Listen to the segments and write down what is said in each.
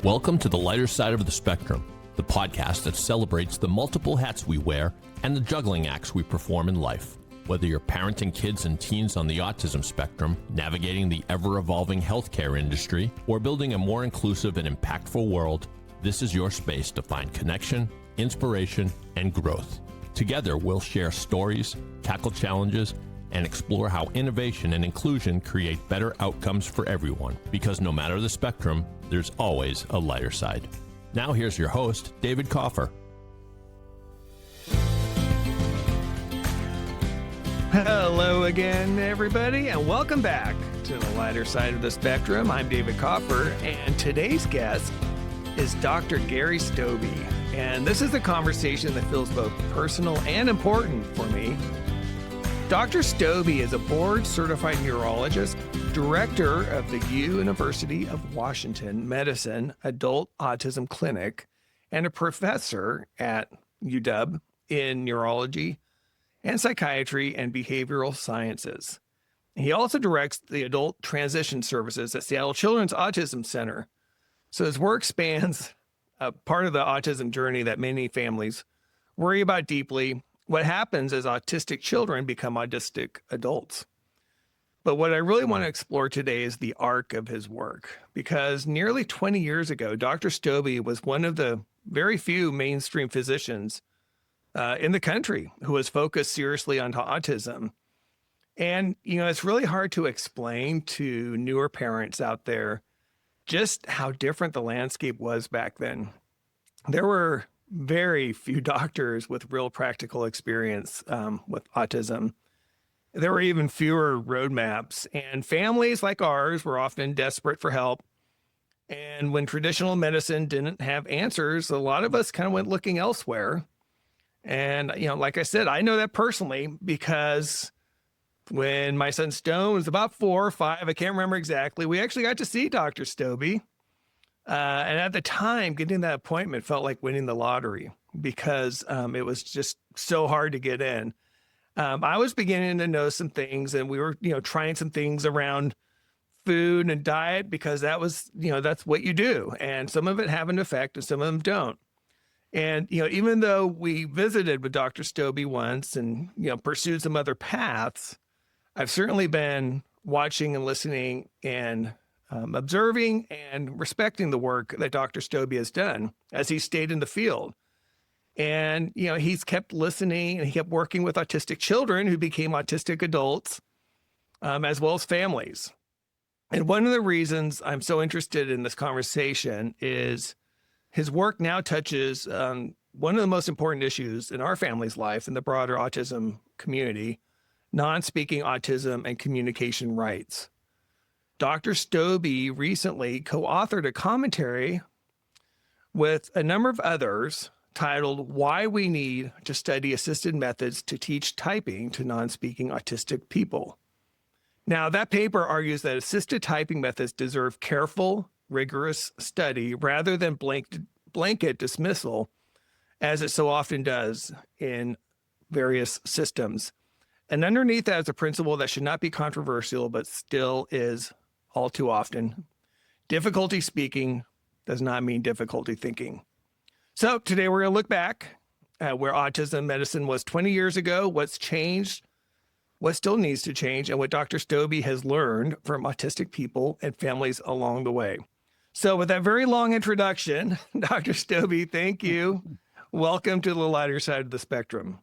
Welcome to the lighter side of the spectrum, the podcast that celebrates the multiple hats we wear and the juggling acts we perform in life. Whether you're parenting kids and teens on the autism spectrum, navigating the ever-evolving healthcare industry, or building a more inclusive and impactful world, this is your space to find connection, inspiration, and growth. Together, we'll share stories, tackle challenges, and explore how innovation and inclusion create better outcomes for everyone. Because no matter the spectrum, there's always a lighter side. Now here's your host, David Coffer. Hello again, everybody, and welcome back to the lighter side of the spectrum. I'm David Coffer, and today's guest is Dr. Gary Stobbe. And this is a conversation that feels both personal and important for me. Dr. Stobbe is a board-certified neurologist, director of the University of Washington Medicine Adult Autism Clinic, and a professor at UW in neurology and psychiatry and behavioral sciences. He also directs the adult transition services at Seattle Children's Autism Center. So his work spans a part of the autism journey that many families worry about deeply: what happens as autistic children become autistic adults. But what I really want to explore today is the arc of his work, because nearly 20 years ago, Dr. Stobbe was one of the very few mainstream physicians in the country who was focused seriously on autism. And, it's really hard to explain to newer parents out there just how different the landscape was back then. There were very few doctors with real practical experience with autism. There were even fewer roadmaps, and families like ours were often desperate for help. And when traditional medicine didn't have answers, a lot of us kind of went looking elsewhere. And, like I said, I know that personally because when my son Stone was about 4 or 5, I can't remember exactly, we actually got to see Dr. Stobbe. And at the time, getting that appointment felt like winning the lottery because it was just so hard to get in. I was beginning to know some things, and we were, trying some things around food and diet because that was, that's what you do. And some of it have an effect and some of them don't. And, even though we visited with Dr. Stobbe once and, pursued some other paths, I've certainly been watching and listening and observing and respecting the work that Dr. Stobbe has done as he stayed in the field. And, he's kept listening and he kept working with autistic children who became autistic adults, as well as families. And one of the reasons I'm so interested in this conversation is his work now touches one of the most important issues in our family's life and the broader autism community: non-speaking autism and communication rights. Dr. Stobbe recently co-authored a commentary with a number of others titled "Why We Need to Study Assisted Methods to Teach Typing to Non-Speaking Autistic People." Now, that paper argues that assisted typing methods deserve careful, rigorous study rather than blanket dismissal, as it so often does in various systems. And underneath that is a principle that should not be controversial, but still is all too often: difficulty speaking does not mean difficulty thinking. So today we're going to look back at where autism medicine was 20 years ago, what's changed, what still needs to change, and what Dr. Stobbe has learned from autistic people and families along the way. So with that very long introduction, Dr. Stobbe, thank you. Welcome to the lighter side of the spectrum.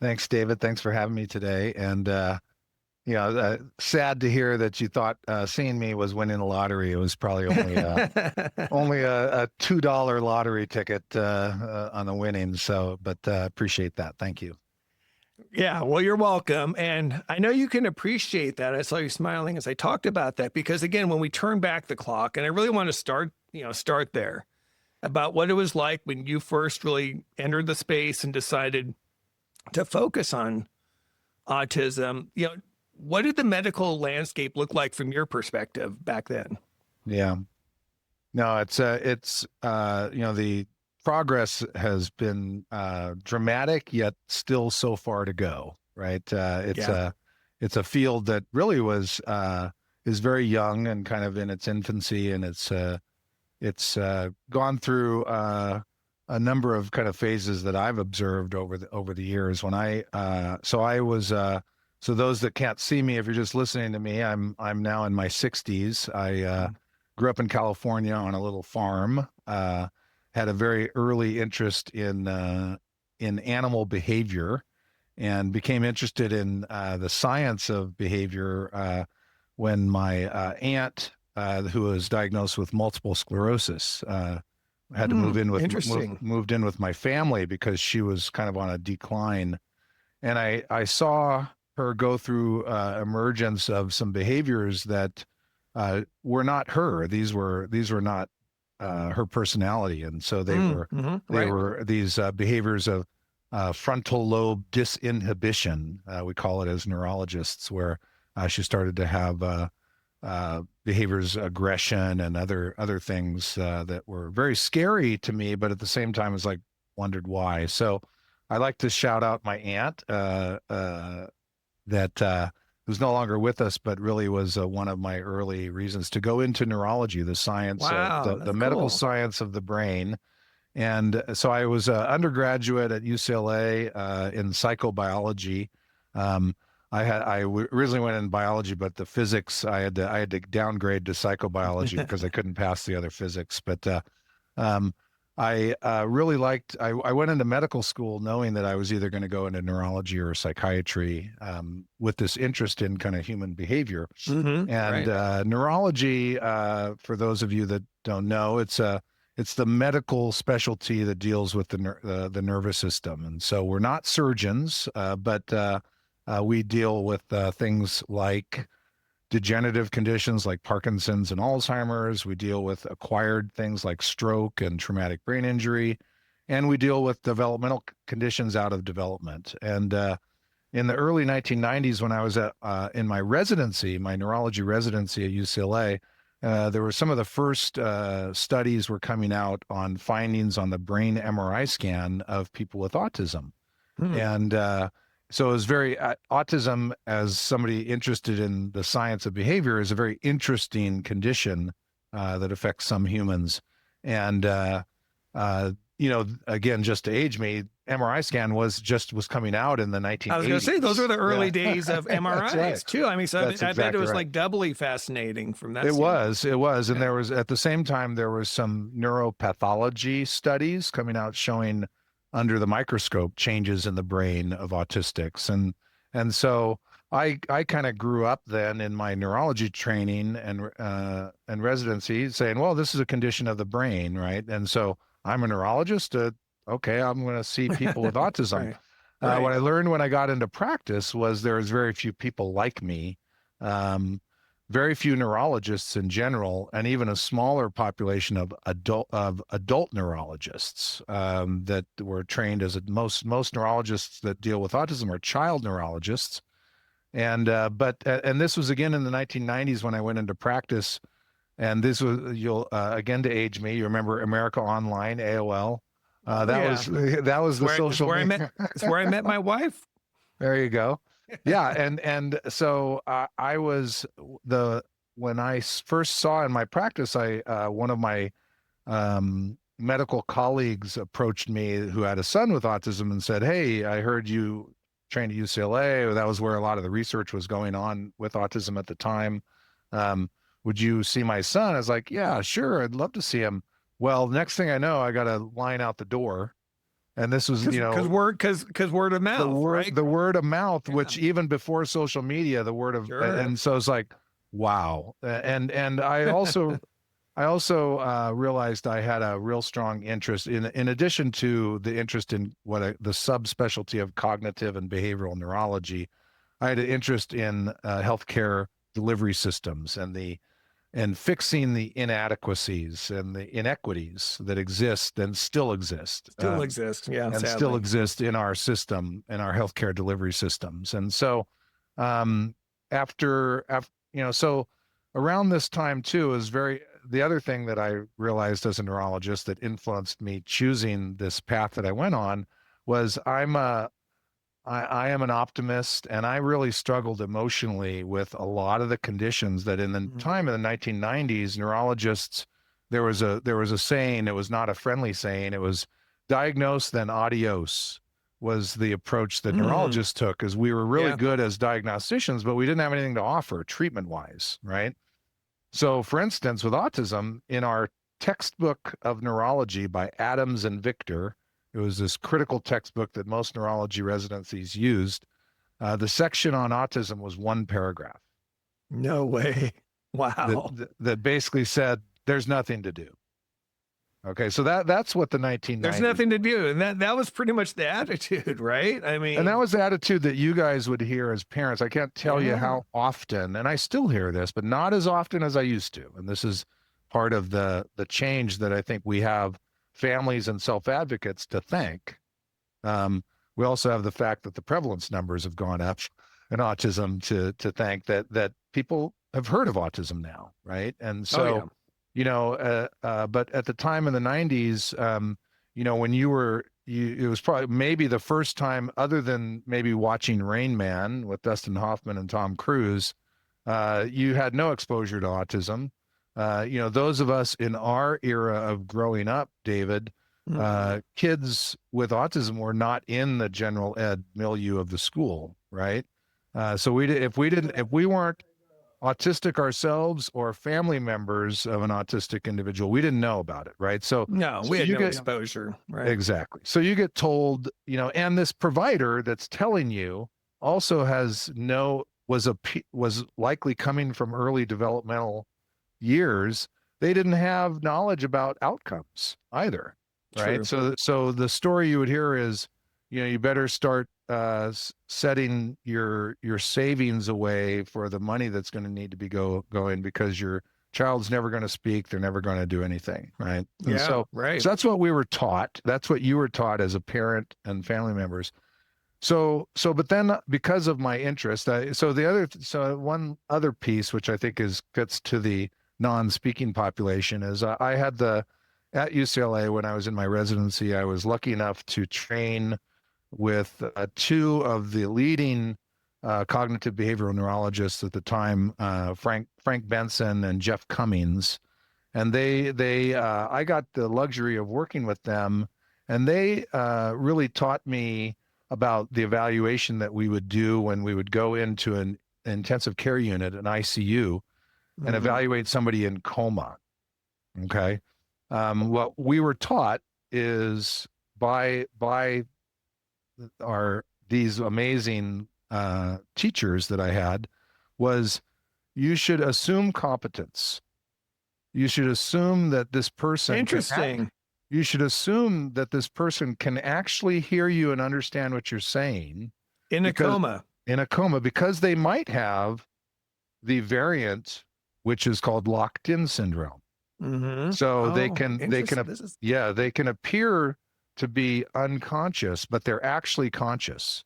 Thanks, David. Thanks for having me today. And, sad to hear that you thought seeing me was winning the lottery. It was probably only only a $2 lottery ticket on the winning. So, but appreciate that. Thank you. Yeah, well, you're welcome. And I know you can appreciate that. I saw you smiling as I talked about that, because again, when we turn back the clock, and I really want to start there, about what it was like when you first really entered the space and decided to focus on autism. What did the medical landscape look like from your perspective back then? Yeah, no, it's the progress has been dramatic, yet still so far to go. Right? It's a field that really is very young and kind of in its infancy, and it's it's gone through a number of kind of phases that I've observed over the years. When I was so those that can't see me, if you're just listening to me, I'm now in my 60s. I grew up in California on a little farm. Had a very early interest in animal behavior, and became interested in the science of behavior when my aunt, who was diagnosed with multiple sclerosis, had to Interesting. moved in with my family because she was kind of on a decline, and I saw her go through emergence of some behaviors that were not her. These were not her personality, and so they Right. were these behaviors of frontal lobe disinhibition. We call it as neurologists, where she started to have behaviors, aggression, and other things that were very scary to me, but at the same time, was like wondered why. So I like to shout out my aunt that who's no longer with us, but really was one of my early reasons to go into neurology, the science, Wow, the that's medical cool. science of the brain. And so I was an undergraduate at UCLA in psychobiology. Um, originally went in biology, but the physics I had to downgrade to psychobiology because I couldn't pass the other physics. But um, I really liked. I went into medical school knowing that I was either going to go into neurology or psychiatry, with this interest in kind of human behavior. And Right. neurology, for those of you that don't know, it's the medical specialty that deals with the nervous system. And so we're not surgeons, but we deal with things like degenerative conditions like Parkinson's and Alzheimer's. We deal with acquired things like stroke and traumatic brain injury. And we deal with developmental conditions out of development. And in the early 1990s, when I was in my residency, my neurology residency at UCLA, there were some of the first studies were coming out on findings on the brain MRI scan of people with autism. Hmm. And so it was very autism, as somebody interested in the science of behavior, is a very interesting condition that affects some humans. And again, just to age me, MRI scan was coming out in the I was 1980s. going to say those were the early Yeah. days of That's MRIs right. too. I mean, so That's I bet it exactly was right. like doubly fascinating from that It standpoint. was, and Yeah. there was at the same time there was some neuropathology studies coming out showing under the microscope changes in the brain of autistics, and so I kind of grew up then in my neurology training and residency saying, well, this is a condition of the brain, right? And so I'm a neurologist. Okay, I'm going to see people with autism. Right. What Right. I learned when I got into practice was there was very few people like me. Very few neurologists in general, and even a smaller population of adult neurologists that were trained as most neurologists that deal with autism are child neurologists. And this was again in the 1990s when I went into practice, and this was you'll again to age me. You remember America Online, AOL? Oh That yeah. was that was the It's social where I media. met. It's where I met my wife. There you go. Yeah, and so I was the when I first saw in my practice, I one of my medical colleagues approached me who had a son with autism and said, "Hey, I heard you trained at UCLA. That was where a lot of the research was going on with autism at the time. Um, would you see my son?" I was like, "Yeah, sure. I'd love to see him." Well, next thing I know, I got a line out the door, and this was, Because word of mouth, right? the word of mouth, Yeah. which even before social media, the word of, Sure. and so it's like, wow. And I also realized I had a real strong interest in addition to the interest in the subspecialty of cognitive and behavioral neurology. I had an interest in healthcare delivery systems and fixing the inadequacies and the inequities that exist and still exist. Still exists. Yeah. And still Sadly. exist in our system, in our healthcare delivery systems. And so, after so around this time too is the other thing that I realized as a neurologist that influenced me choosing this path that I went on was I am an optimist, and I really struggled emotionally with a lot of the conditions that in the time of the 1990s, neurologists there was a saying. It was not a friendly saying. It was diagnose then adios was the approach that neurologists took, as we were really good as diagnosticians, but we didn't have anything to offer treatment wise, right? So for instance, with autism, in our textbook of neurology by Adams and Victor, it was this critical textbook that most neurology residencies used. The section on autism was one paragraph. No way. Wow. That basically said there's nothing to do. Okay, so that's what the 1990s. There's nothing to do, and that was pretty much the attitude, right? I mean, and that was the attitude that you guys would hear as parents. I can't tell you how often, and I still hear this, but not as often as I used to. And this is part of the change that I think we have families and self-advocates to thank. We also have the fact that the prevalence numbers have gone up in autism to thank that people have heard of autism now, right? And so, but at the time in the 90s, when it was probably maybe the first time, other than maybe watching Rain Man with Dustin Hoffman and Tom Cruise, you had no exposure to autism. Those of us in our era of growing up, David, kids with autism were not in the general ed milieu of the school, right? So if we weren't autistic ourselves or family members of an autistic individual, we didn't know about it, right? So we had no exposure, right? Exactly. So you get told, and this provider that's telling you also was likely coming from early developmental years. They didn't have knowledge about outcomes either, right? True. So the story you would hear is, you better start setting your savings away for the money that's going to need to be going, because your child's never going to speak. They're never going to do anything, right? And right. So that's what we were taught. That's what you were taught as a parent and family members. But then because of my interest, one other piece, which I think fits to the non-speaking population, is I had at UCLA, when I was in my residency, I was lucky enough to train with two of the leading cognitive behavioral neurologists at the time, Frank Benson and Jeff Cummings. And I got the luxury of working with them, and they really taught me about the evaluation that we would do when we would go into an intensive care unit, an ICU, and evaluate somebody in coma. Okay. What we were taught is by these amazing teachers that I had, was you should assume competence. You should assume that this person you should assume that this person can actually hear you and understand what you're saying in a coma, because they might have the variant, which is called locked-in syndrome. So they can appear to be unconscious, but they're actually conscious.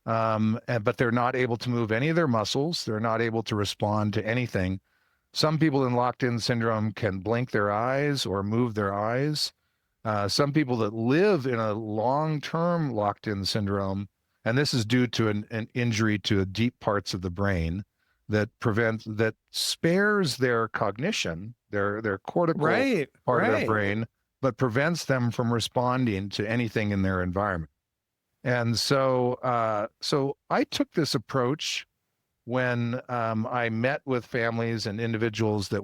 But they're not able to move any of their muscles. They're not able to respond to anything. Some people in locked-in syndrome can blink their eyes or move their eyes. Some people that live in a long-term locked-in syndrome, and this is due to an injury to deep parts of the brain that spares their cognition, their cortical part of their brain, but prevents them from responding to anything in their environment. And so I took this approach when I met with families and individuals that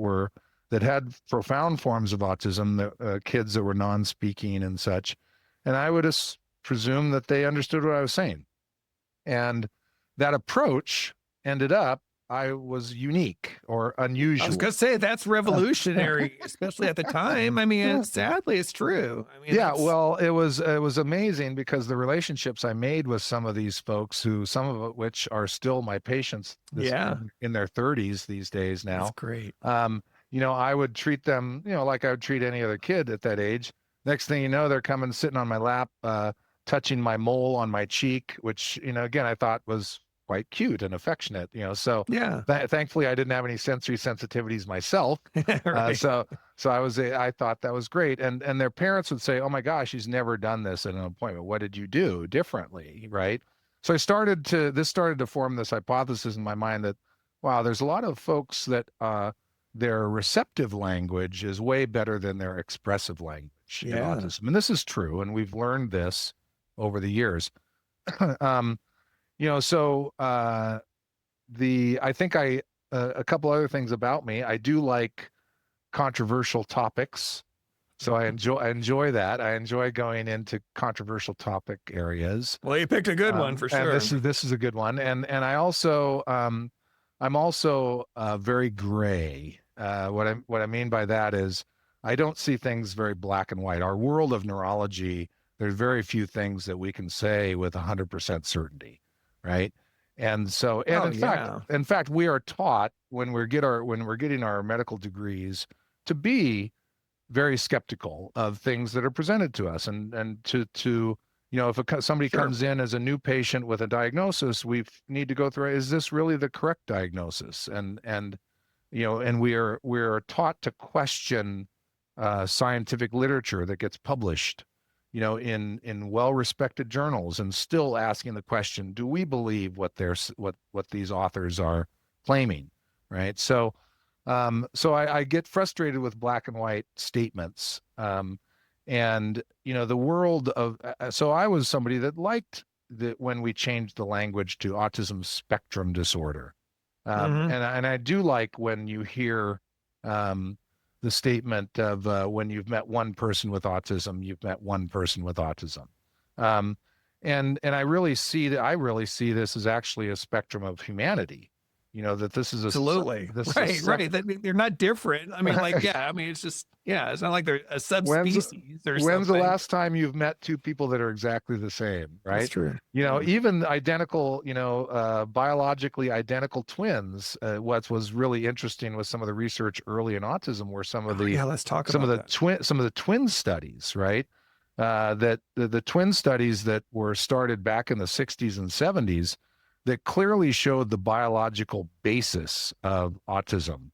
had profound forms of autism, kids that were non-speaking and such, and I would presume that they understood what I was saying. And that approach ended up, I was unique or unusual. I was going to say that's revolutionary, especially at the time. I mean, sadly, it's true. I mean, well, it was amazing, because the relationships I made with some of these folks, some of which are still my patients, in their 30s these days now. That's great. I would treat them, like I would treat any other kid at that age. Next thing you know, they're coming, sitting on my lap, touching my mole on my cheek, which, again, I thought was quite cute and affectionate, so thankfully I didn't have any sensory sensitivities myself. So I thought that was great. And their parents would say, oh my gosh, he's never done this at an appointment. What did you do differently? Right. So this started to form this hypothesis in my mind that, wow, there's a lot of folks that their receptive language is way better than their expressive language in Yeah. autism. And this is true. And we've learned this over the years. So I think a couple other things about me. I do like controversial topics. So I enjoy that. I enjoy going into controversial topic areas. Well, you picked a good one for sure. And this is a good one. And I also I'm also very gray. What I mean by that is I don't see things very black and white. Our world of neurology, there's very few things that we can say with 100% certainty, right? And so, and in fact, we are taught when we're getting our medical degrees to be very skeptical of things that are presented to us, and to if somebody comes in as a new patient with a diagnosis, we need to go through, is this really the correct diagnosis? And we're taught to question scientific literature that gets published, in well-respected journals, and still asking the question, do we believe what these authors are claiming, right? So I get frustrated with black and white statements. And the world of so I was somebody that liked that when we changed the language to autism spectrum disorder. And I do like when you hear the statement of when you've met one person with autism, you've met one person with autism. And I really see this as actually a spectrum of humanity. That this is absolutely right. That they're not different. I mean, it's just, it's not like they're a subspecies or something. When's the last time you've met two people that are exactly the same, right? That's true. Even identical, biologically identical twins. What was really interesting was some of the research early in autism, where some of the twin studies, right? That the twin studies that were started back in the 60s and 70s, that clearly showed the biological basis of autism,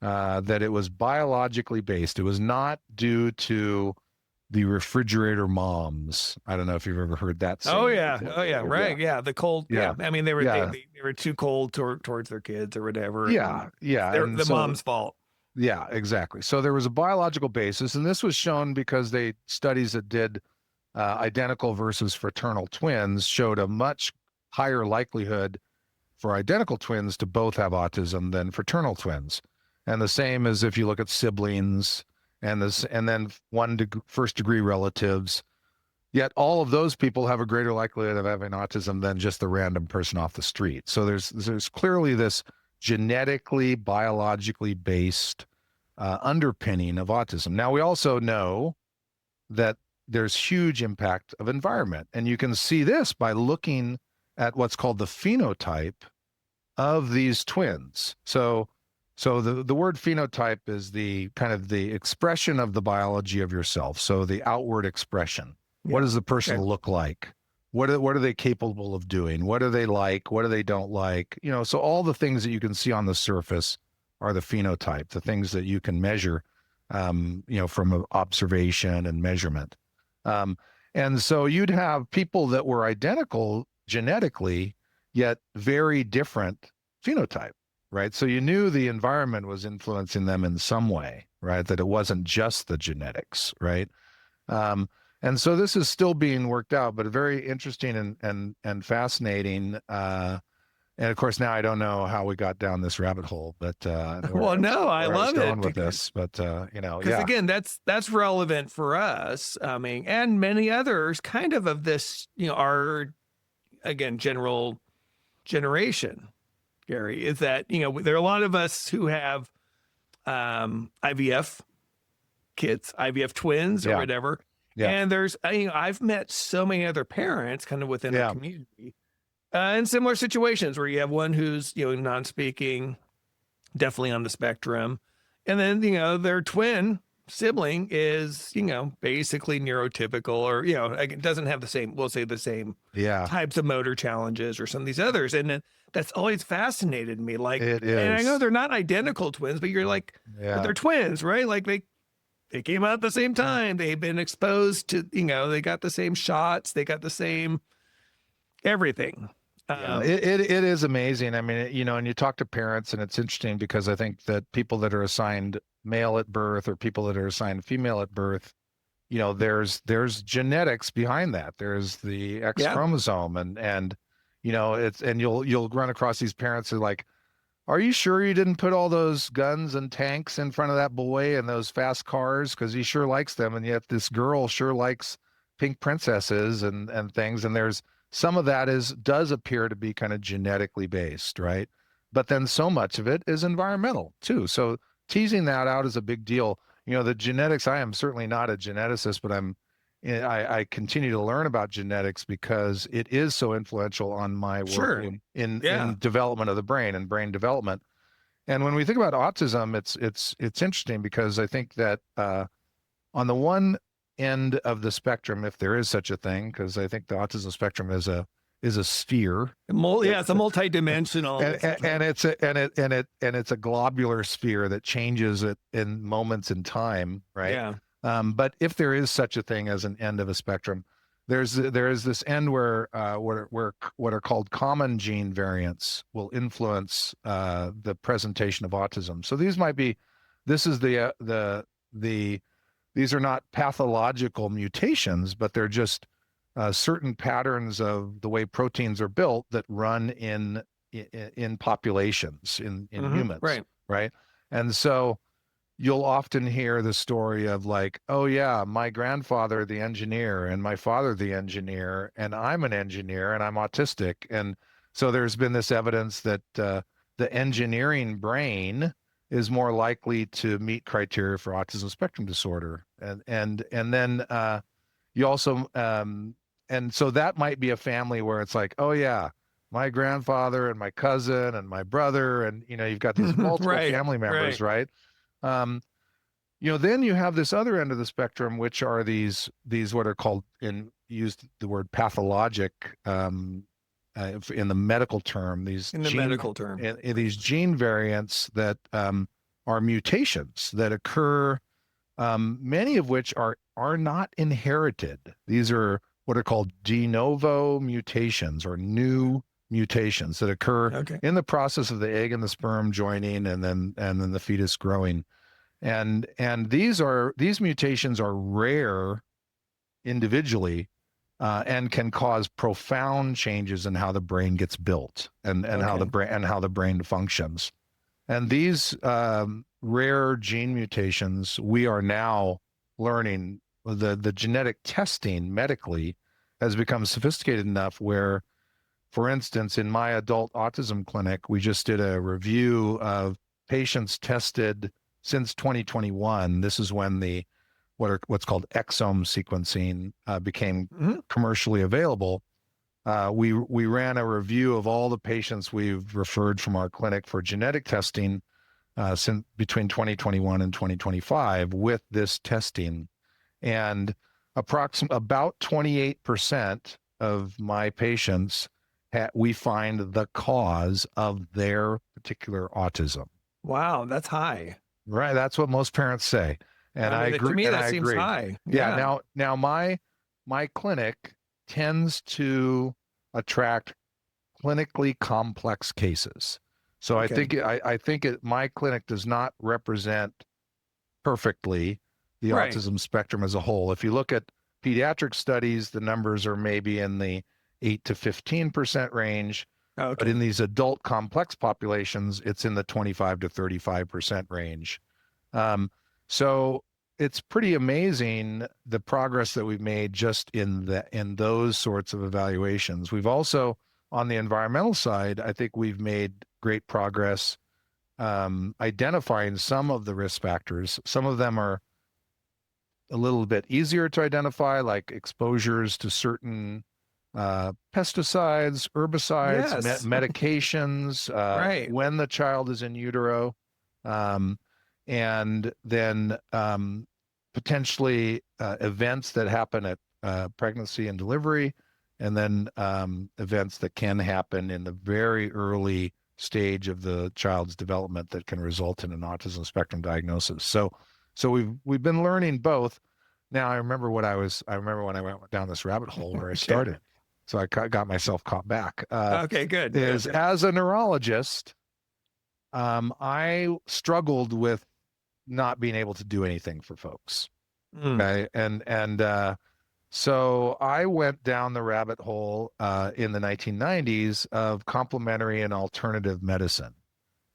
that it was biologically based. It was not due to the refrigerator moms. I don't know if you've ever heard that. Oh yeah, right. Yeah, the cold. Yeah, I mean they were too cold towards their kids or whatever. Yeah. The mom's fault. Yeah, exactly. So there was a biological basis, and this was shown because studies that did identical versus fraternal twins showed a much higher likelihood for identical twins to both have autism than fraternal twins. And the same as if you look at siblings and then first degree relatives, yet all of those people have a greater likelihood of having autism than just the random person off the street. So there's clearly this genetically, biologically based underpinning of autism. Now, we also know that there's huge impact of environment, and you can see this by looking at what's called the phenotype of these twins. So the word phenotype is the kind of the expression of the biology of yourself. So the outward expression. Yeah. What does the person look like? What are they capable of doing? What are they like? What do they don't like? So all the things that you can see on the surface are the phenotype, the things that you can measure, from observation and measurement. And so you'd have people that were identical genetically, yet very different phenotype, right? So you knew the environment was influencing them in some way, right? That it wasn't just the genetics, right? And so this is still being worked out, but very interesting and fascinating. And of course, now I don't know how we got down this rabbit hole, but I love it with this. But because again, that's relevant for us. I mean, and many others, kind of this, our general generation, Gary, is that, there are a lot of us who have IVF kids, IVF twins or whatever. Yeah. And there's, I've met so many other parents kind of within the community in similar situations where you have one who's, non-speaking, definitely on the spectrum. And then, their twin sibling is, basically neurotypical, or, it doesn't have the same, we'll say the same types of motor challenges or some of these others. And then that's always fascinated me. Like, it is. And I know they're not identical twins, but you're like, but they're twins, right? Like they came out at the same time. They've been exposed to, they got the same shots. They got the same everything. Yeah, it is amazing. I mean, and you talk to parents, and it's interesting because I think that people that are assigned male at birth or people that are assigned female at birth, there's genetics behind that. There's the X Yeah. chromosome, and you'll run across these parents who are like, are you sure you didn't put all those guns and tanks in front of that boy and those fast cars? Because he sure likes them. And yet this girl sure likes pink princesses and things. And there's some of that does appear to be kind of genetically based, right? But then so much of it is environmental too. So teasing that out is a big deal. The genetics, I am certainly not a geneticist, but I continue to learn about genetics because it is so influential on my work Sure. in development of the brain and brain development. And when we think about autism, it's interesting because I think that on the one end of the spectrum, if there is such a thing, because I think the autism spectrum is a sphere. Yeah, it's a multidimensional, and it's a globular sphere that changes it in moments in time, right? Yeah. But if there is such a thing as an end of a spectrum, there is this end where what are called common gene variants will influence the presentation of autism. So these are not pathological mutations, but they're just certain patterns of the way proteins are built that run in populations in humans, right? And so you'll often hear the story of like, oh yeah, my grandfather the engineer and my father the engineer and I'm an engineer and I'm autistic. And so there's been this evidence that the engineering brain is more likely to meet criteria for autism spectrum disorder. And then you also and so that might be a family where it's like, oh yeah, my grandfather and my cousin and my brother, and you've got these multiple family members, right? Then you have this other end of the spectrum, which are these what are called, used the word pathologic in the medical term, these gene variants that are mutations that occur, many of which are not inherited. These are what are called de novo mutations or new mutations that occur in the process of the egg and the sperm joining and then the fetus growing. And these mutations are rare individually and can cause profound changes in how the brain gets built and how the brain functions. And these rare gene mutations, we are now learning the genetic testing medically has become sophisticated enough where, for instance, in my adult autism clinic, we just did a review of patients tested since 2021. This is when what's called exome sequencing became commercially available. We ran a review of all the patients we've referred from our clinic for genetic testing since between 2021 and 2025 with this testing, and about 28% of my patients we find the cause of their particular autism. Wow, that's high. Right, that's what most parents say, and I agree. To me, that seems high. Yeah. Now my clinic tends to attract clinically complex cases. So I think my clinic does not represent perfectly the autism spectrum as a whole. If you look at pediatric studies, the numbers are maybe in the 8 to 15% range. But in these adult complex populations, it's in the 25 to 35% range. So it's pretty amazing the progress that we've made just in those sorts of evaluations. We've also, on the environmental side, I think we've made great progress identifying some of the risk factors. Some of them are a little bit easier to identify, like exposures to certain pesticides, herbicides, medications, when the child is in utero, and then potentially events that happen at pregnancy and delivery, and then events that can happen in the very early stage of the child's development that can result in an autism spectrum diagnosis. So we've been learning both. Now I remember when I went down this rabbit hole where I started. so I got myself caught back. Okay, good. Is as a neurologist, I struggled with not being able to do anything for folks. Okay, and so I went down the rabbit hole in the 1990s of complementary and alternative medicine.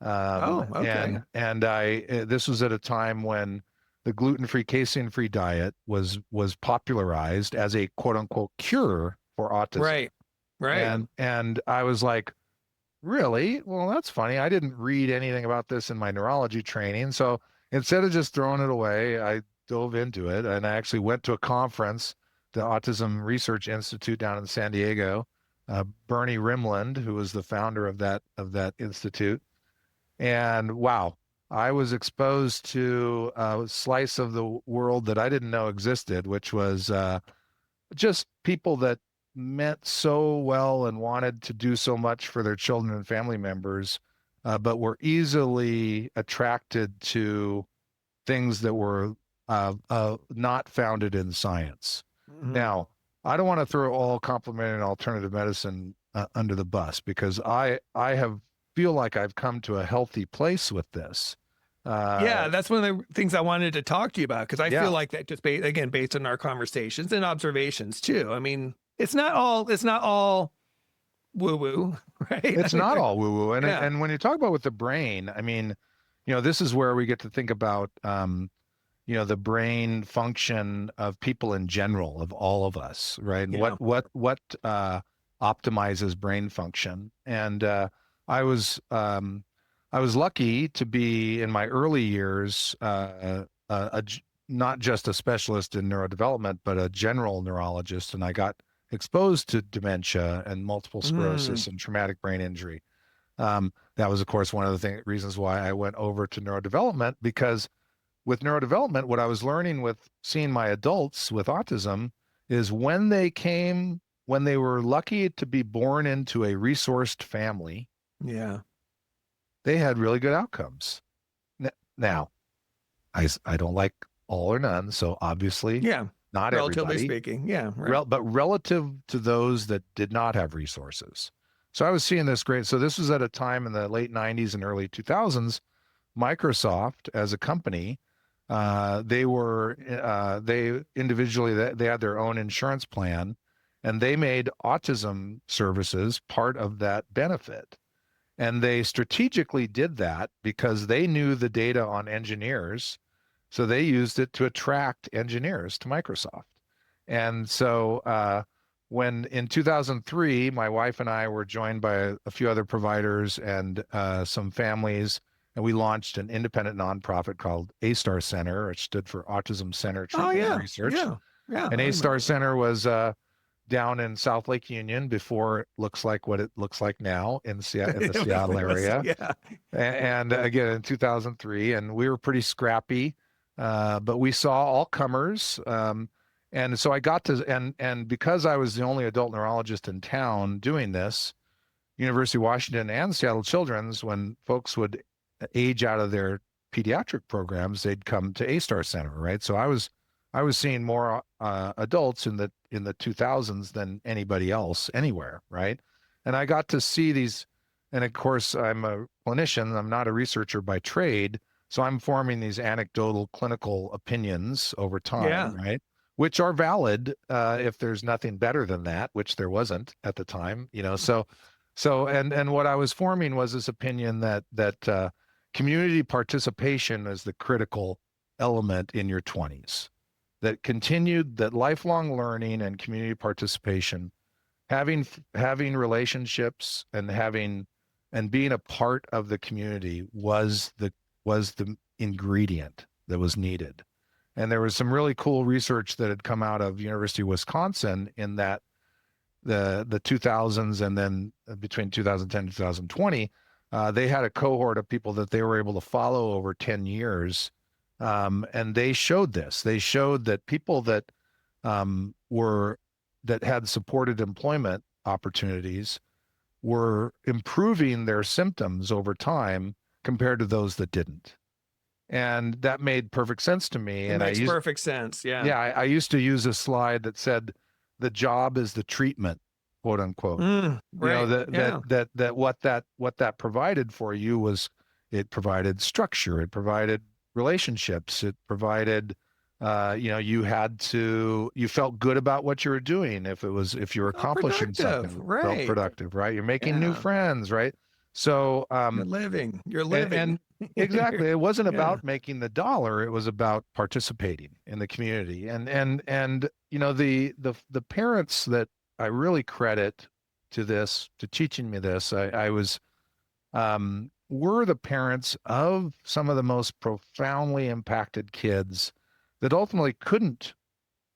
Oh, okay. And this was at a time when the gluten-free, casein-free diet was popularized as a quote unquote cure for autism. Right. Right. And I was like, really? Well, that's funny. I didn't read anything about this in my neurology training. So instead of just throwing it away, I dove into it, and I actually went to a conference, the Autism Research Institute down in San Diego. Bernie Rimland, who was the founder of that institute. And wow, I was exposed to a slice of the world that I didn't know existed, which was just people that meant so well and wanted to do so much for their children and family members, but were easily attracted to things that were not founded in science. Now, I don't want to throw all complementary and alternative medicine under the bus, because I feel like I've come to a healthy place with this. Yeah, that's one of the things I wanted to talk to you about, because I Yeah. feel like that just again, based on our conversations and observations too. I mean, it's not all woo woo, right? It's not all woo woo. And Yeah. and when you talk about with the brain, I mean, this is where we get to think about the brain function of people in general, of all of us, right? And Yeah. what optimizes brain function. And I was lucky to be in my early years not just a specialist in neurodevelopment, but a general neurologist, and I got exposed to dementia and multiple sclerosis and traumatic brain injury. That was, of course, one of the reasons why I went over to neurodevelopment, because with neurodevelopment, what I was learning with seeing my adults with autism is when they were lucky to be born into a resourced family, Yeah. they had really good outcomes. Now, I don't like all or none, so obviously Yeah. not Relatively everybody, speaking. Yeah. Right. but relative to those that did not have resources. So I was seeing this great. So this was at a time in the late 90s and early 2000s. Microsoft as a company, they individually, they had their own insurance plan, and they made autism services part of that benefit. And they strategically did that because they knew the data on engineers. So they used it to attract engineers to Microsoft. And so when in 2003, my wife and I were joined by a few other providers and some families, and we launched an independent nonprofit called A-Star Center, which stood for Autism Center Treatment and Research. Yeah. Yeah. And I A-Star remember. Center was down in South Lake Union before it looks like what it looks like now in the Seattle area. Yeah. And again, in 2003, and we were pretty scrappy, but we saw all comers. And so I got to, and because I was the only adult neurologist in town doing this, University of Washington and Seattle Children's, when folks would age out of their pediatric programs, they'd come to A-Star Center, right? So I was seeing more adults in the 2000s than anybody else anywhere, right? And I got to see these, and of course I'm a clinician, I'm not a researcher by trade, so I'm forming these anecdotal clinical opinions over time, right? Which are valid if there's nothing better than that, which there wasn't at the time, and what I was forming was this opinion that community participation is the critical element in your 20s. That lifelong learning and community participation, having relationships and being a part of the community was the ingredient that was needed. And there was some really cool research that had come out of University of Wisconsin in that the 2000s, and then between 2010 and 2020, they had a cohort of people that they were able to follow over 10 years. And they showed this. They showed that people that had supported employment opportunities were improving their symptoms over time compared to those that didn't. And that made perfect sense to me. It makes perfect sense. Yeah. Yeah. I used to use a slide that said, the job is the treatment quote unquote. Right. Yeah. What that provided for you was, it provided structure, it provided relationships, it provided, you felt good about what you were doing. If you were Felt accomplishing productive. something, it felt Right. productive, right? You're making new Yeah. friends, right? So, You're and, living. and exactly, it wasn't Yeah. about making the dollar, it was about participating in the community. The parents that I really credit to this, to teaching me this, I was were the parents of some of the most profoundly impacted kids that ultimately couldn't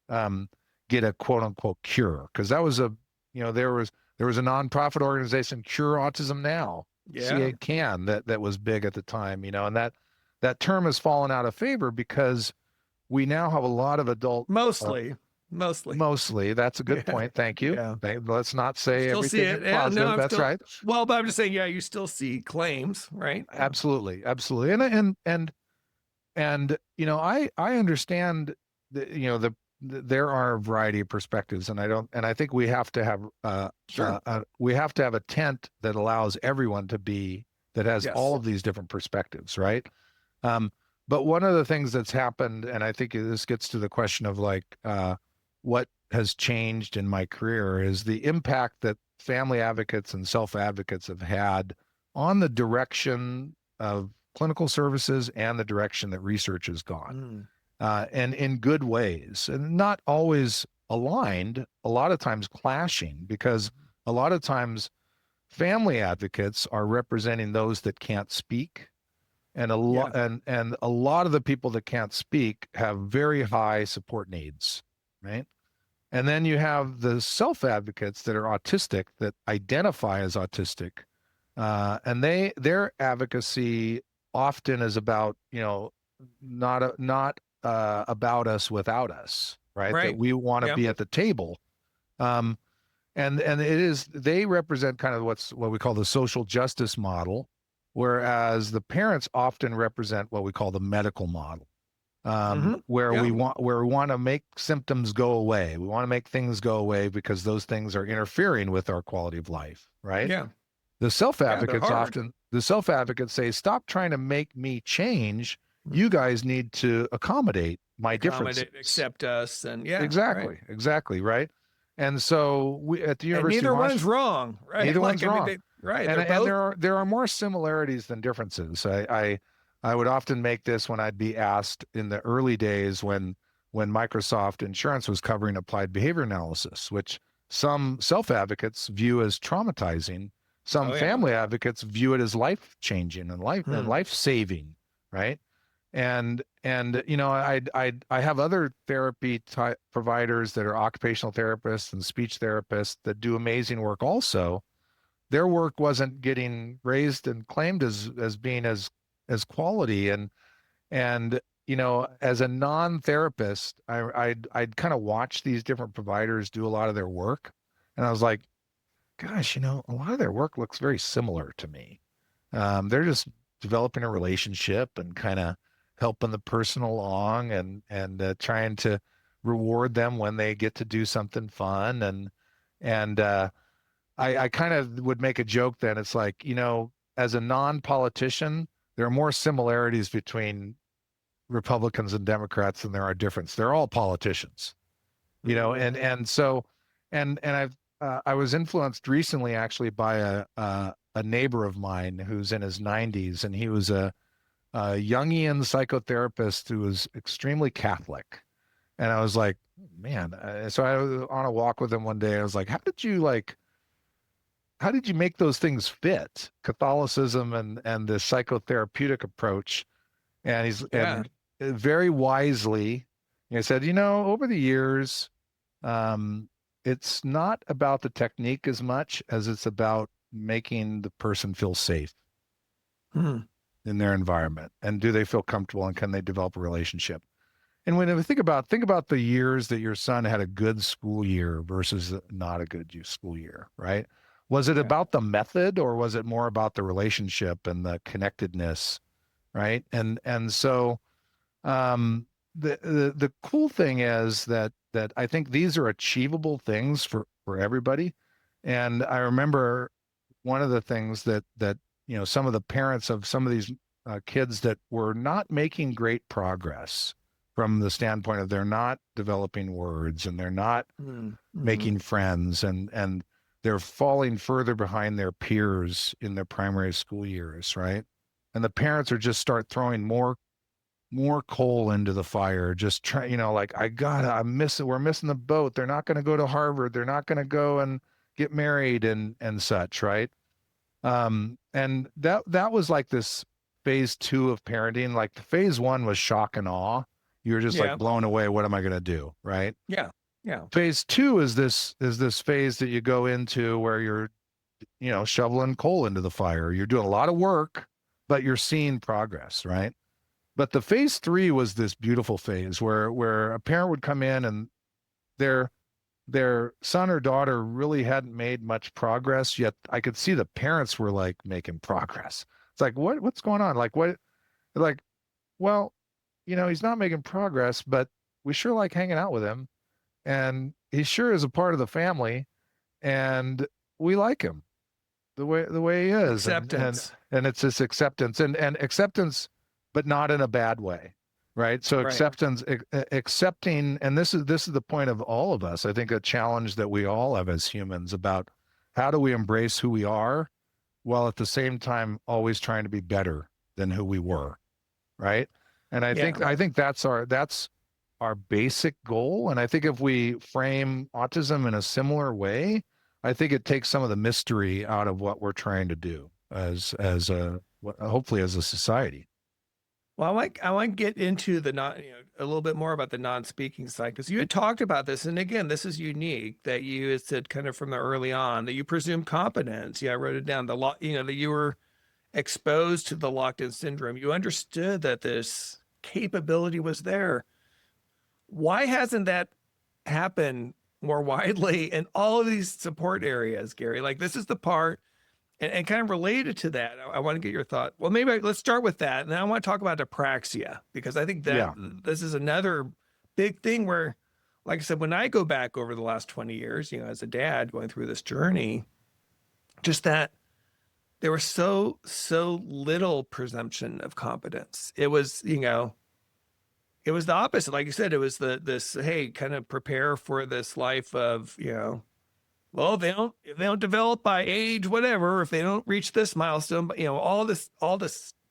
um, get a quote unquote cure, because that was there was a nonprofit organization, Cure Autism Now, Yeah. CA that was big at the time, and that term has fallen out of favor because we now have a lot of adult. Mostly. Mostly. Mostly, that's a good Yeah. point. Thank you. Yeah. Let's not You say still see everything it. is Yeah. No, positive. I'm That's still, right. well, but I'm just saying, yeah, you still see claims, right? Yeah. Absolutely, absolutely. And I understand that there are a variety of perspectives, and I think we have to have Sure. we have to have a tent that allows everyone that has all Yes. of these different perspectives, right? Um, but one of the things that's happened, and I think this gets to the question of like what has changed in my career, is the impact that family advocates and self advocates have had on the direction of clinical services and the direction that research has gone, Mm. and in good ways, and not always aligned, a lot of times clashing, because a lot of times family advocates are representing those that can't speak, and Yeah. a lot of the people that can't speak have very high support needs, right? And then you have the self advocates that are autistic, that identify as autistic, and their advocacy often is about, not about us without us, right? That Right. we want to Yeah. be at the table. Um, and they represent kind of what we call the social justice model, whereas the parents often represent what we call the medical model, where Yeah. we want to make symptoms go away. We want to make things go away because those things are interfering with our quality of life, right? Yeah. Yeah. They're hard. The self advocates say, stop trying to make me change. You Mhm. guys need to accommodate my Accommodate, differences. accept us. And yeah. Right. Exactly, right? And so we at the And University of neither one's Washington, wrong. Right. neither Like, one's I mean, wrong. right. And They're and both. there are more similarities than differences. I would often make this when I'd be asked in the early days when Microsoft Insurance was covering applied behavior analysis, which some self-advocates view as traumatizing, some Oh, yeah. family advocates view it as life-changing and Hmm. life-saving, right? I have other therapy type providers that are occupational therapists and speech therapists that do amazing work also. Their work wasn't getting raised and claimed as being as quality, and as a non-therapist, I'd kind of watch these different providers do a lot of their work, and I was like, gosh, a lot of their work looks very similar to me. They're just developing a relationship and kind of helping the person along, and trying to reward them when they get to do something fun, and I kind of would make a joke then. It's like, as a non-politician, there are more similarities between Republicans and Democrats than there are difference. They're all politicians, and so, I was influenced recently actually by a neighbor of mine who's in his 90s, and he was a Jungian psychotherapist who was extremely Catholic. And I was like, man, so I was on a walk with him one day. I was like, how did you make those things fit, Catholicism and the psychotherapeutic approach? And he's Yeah. and very wisely, he said, over the years, um, it's not about the technique as much as it's about making the person feel safe Hmm. in their environment, and do they feel comfortable, and can they develop a relationship? And when we think about the years that your son had a good school year versus not a good school year, right? Was it Yeah. about the method, or was it more about the relationship and the connectedness, right? And so the cool thing is that I think these are achievable things for everybody. And I remember one of the things that some of the parents of some of these kids that were not making great progress from the standpoint of they're not developing words and they're not Mm-hmm. making friends and they're falling further behind their peers in their primary school years, right? And the parents are just start throwing more coal into the fire, just try, like we're missing the boat. They're not going to go to Harvard. They're not going to go and get married and such, right? And that was like this phase two of parenting. Like phase one was shock and awe. You're just like Yeah. blown away. What am I going to do? Right. Yeah. Yeah. Phase two is this phase that you go into where you're, shoveling coal into the fire. You're doing a lot of work, but you're seeing progress, right? But the phase three was this beautiful phase where a parent would come in and their son or daughter really hadn't made much progress, yet I could see the parents were like making progress. It's like, what's going on? Like what? Like, well, he's not making progress, but we sure like hanging out with him, and he sure is a part of the family, and we like him the way he is, Acceptance. and it's this acceptance and acceptance, but not in a bad way, right? So Right. accepting, and this is the point of all of us. I think a challenge that we all have as humans about how do we embrace who we are while at the same time always trying to be better than who we were, right? And I think that's our basic goal. And I think if we frame autism in a similar way, I think it takes some of the mystery out of what we're trying to do as hopefully as a society. Well, I want to get into a little bit more about the non-speaking side, because you had talked about this, and again, this is unique that you had said kind of from the early on that you presume competence. Yeah, I wrote it down. That you were exposed to the locked-in syndrome. You understood that this capability was there. Why hasn't that happened more widely in all of these support areas, Gary? Like this is the part. And kind of related to that, I want to get your thought. Well, maybe let's start with that. And then I want to talk about apraxia, because I think that Yeah. this is another big thing where, like I said, when I go back over the last 20 years, as a dad going through this journey, just that there was so little presumption of competence. It was, it was the opposite. Like you said, it was this, hey, kind of prepare for this life of, well, if they don't develop by age, whatever, if they don't reach this milestone, but all this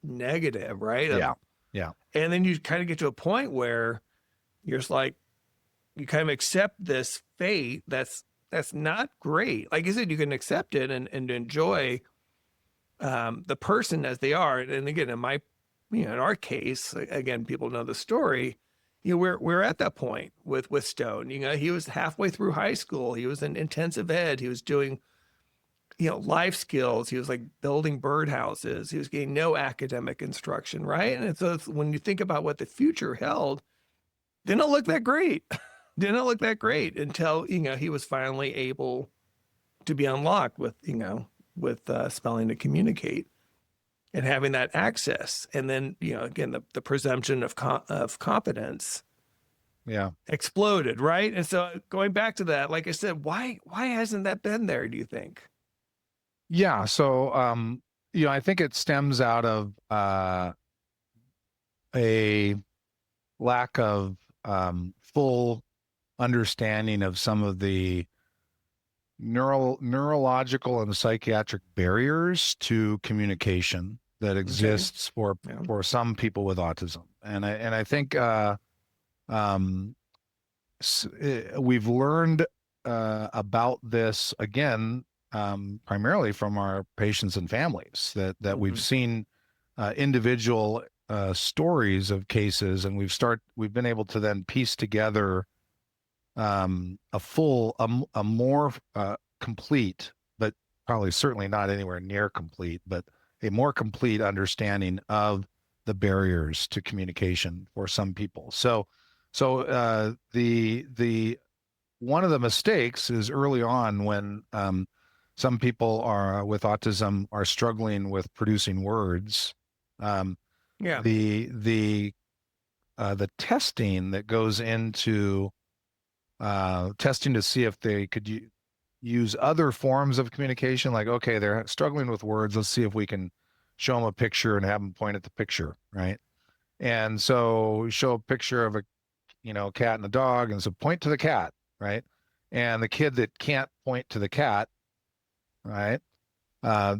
negative, right? Yeah. Yeah. And then you kind of get to a point where you're just like, you kind of accept this fate that's not great. Like you said, you can accept it and enjoy the person as they are. And again, in our case, again, people know the story. We're at that point with Stone. He was halfway through high school. He was in intensive ed. He was doing, life skills. He was like building birdhouses. He was getting no academic instruction, right? And so when you think about what the future held, didn't look that great. Didn't look that great until he was finally able to be unlocked with spelling to communicate and having that access. And then, again, the presumption of competence Yeah. exploded, right? And so going back to that, like I said, why hasn't that been there, do you think? Yeah. So, I think it stems out of a lack of full understanding of some of the neurological and psychiatric barriers to communication that exists for some people with autism. And I think we've learned about this again, primarily from our patients and families that we've seen individual stories of cases, and we've been able to then piece together a more complete, but probably certainly not anywhere near complete, but a more complete understanding of the barriers to communication for some people. So the one of the mistakes is early on when some people with autism are struggling with producing words. The testing that goes into testing to see if they could use other forms of communication, like, okay, they're struggling with words. Let's see if we can show them a picture and have them point at the picture, right? And so show a picture of a, cat and a dog, and so point to the cat, right? And the kid that can't point to the cat, right? Uh,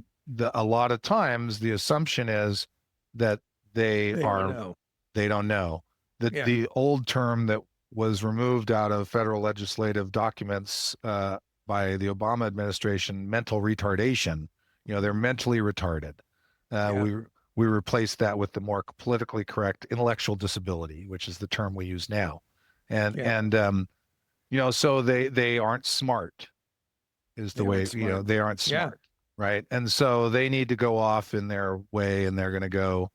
a lot of times the assumption is that they don't know. they don't know. The old term that was removed out of federal legislative documents by the Obama administration, mental retardation. They're mentally retarded. We replaced that with the more politically correct intellectual disability, which is the term we use now. So they aren't smart, is the way, they aren't smart, right? And so they need to go off in their way, and they're going to go,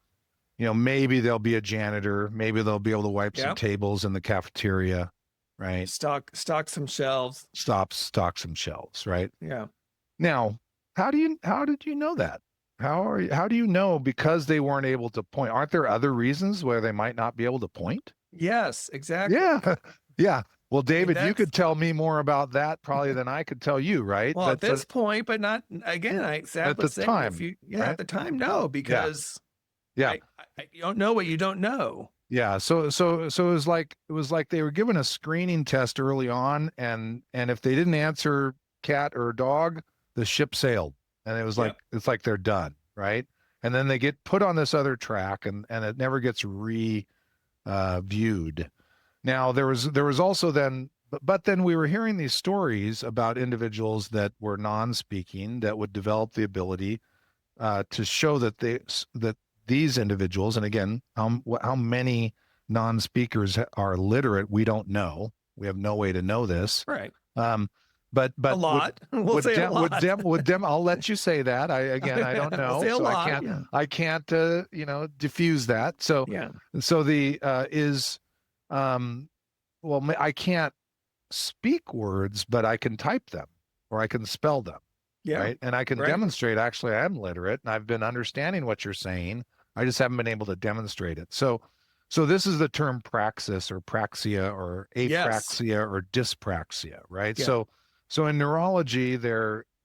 maybe they'll be a janitor, maybe they'll be able to wipe some tables in the cafeteria, right? Stock some shelves. Stock some shelves, right? Yeah. Now, how did you know that? How do you know because they weren't able to point? Aren't there other reasons where they might not be able to point? Yes, exactly. Yeah. Yeah. Well, David, you could tell me more about that probably than I could tell you, right? Well, at this point, but not again. I sadly at the time. Right? At the time, no, because you don't know what you don't know. Yeah. So it was like they were given a screening test early on, and if they didn't answer cat or dog, the ship sailed, and it was like it's like they're done, right? And then they get put on this other track, and it never gets viewed. Now there was also then, but then we were hearing these stories about individuals that were non-speaking that would develop the ability to show that these individuals, and again, how many non-speakers are literate, we don't know. We have no way to know this. Right. But a lot. We'll say a lot. I'll let you say that. I don't know. We'll say a lot. I can't diffuse that. So I can't speak words, but I can type them or I can spell them. Yeah. Right. And I can demonstrate, actually, I am literate and I've been understanding what you're saying. I just haven't been able to demonstrate it. So this is the term praxis or praxia or apraxia or dyspraxia, right? Yeah. So in neurology,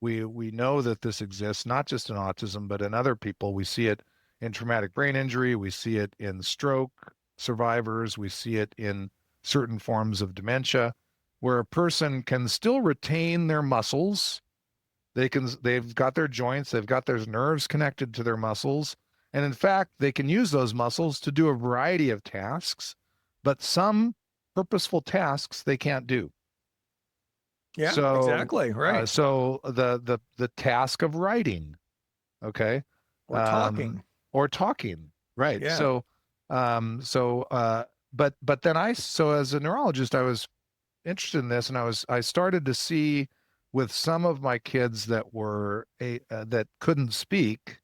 we know that this exists, not just in autism, but in other people. We see it in traumatic brain injury. We see it in stroke survivors. We see it in certain forms of dementia, where a person can still retain their muscles. They've got their joints, they've got their nerves connected to their muscles. And in fact, they can use those muscles to do a variety of tasks, but some purposeful tasks they can't do. Yeah, exactly. Right. So the task of writing, okay. Or talking. Right. Yeah. But then as a neurologist, I was interested in this, and I started to see with some of my kids that were that couldn't speak,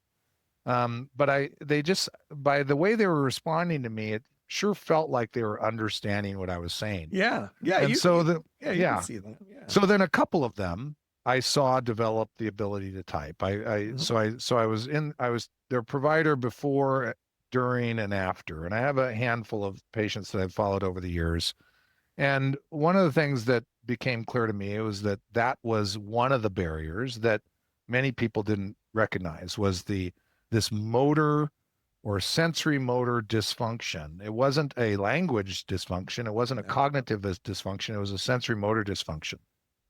but they just, by the way they were responding to me, it sure felt like they were understanding what I was saying. Yeah. And you can see that. Yeah. So then a couple of them I saw develop the ability to type. So I was their provider before, during, and after, and I have a handful of patients that I've followed over the years. And one of the things that became clear to me was that was one of the barriers that many people didn't recognize, was this motor or sensory motor dysfunction. It wasn't a language dysfunction. It wasn't a cognitive dysfunction. It was a sensory motor dysfunction.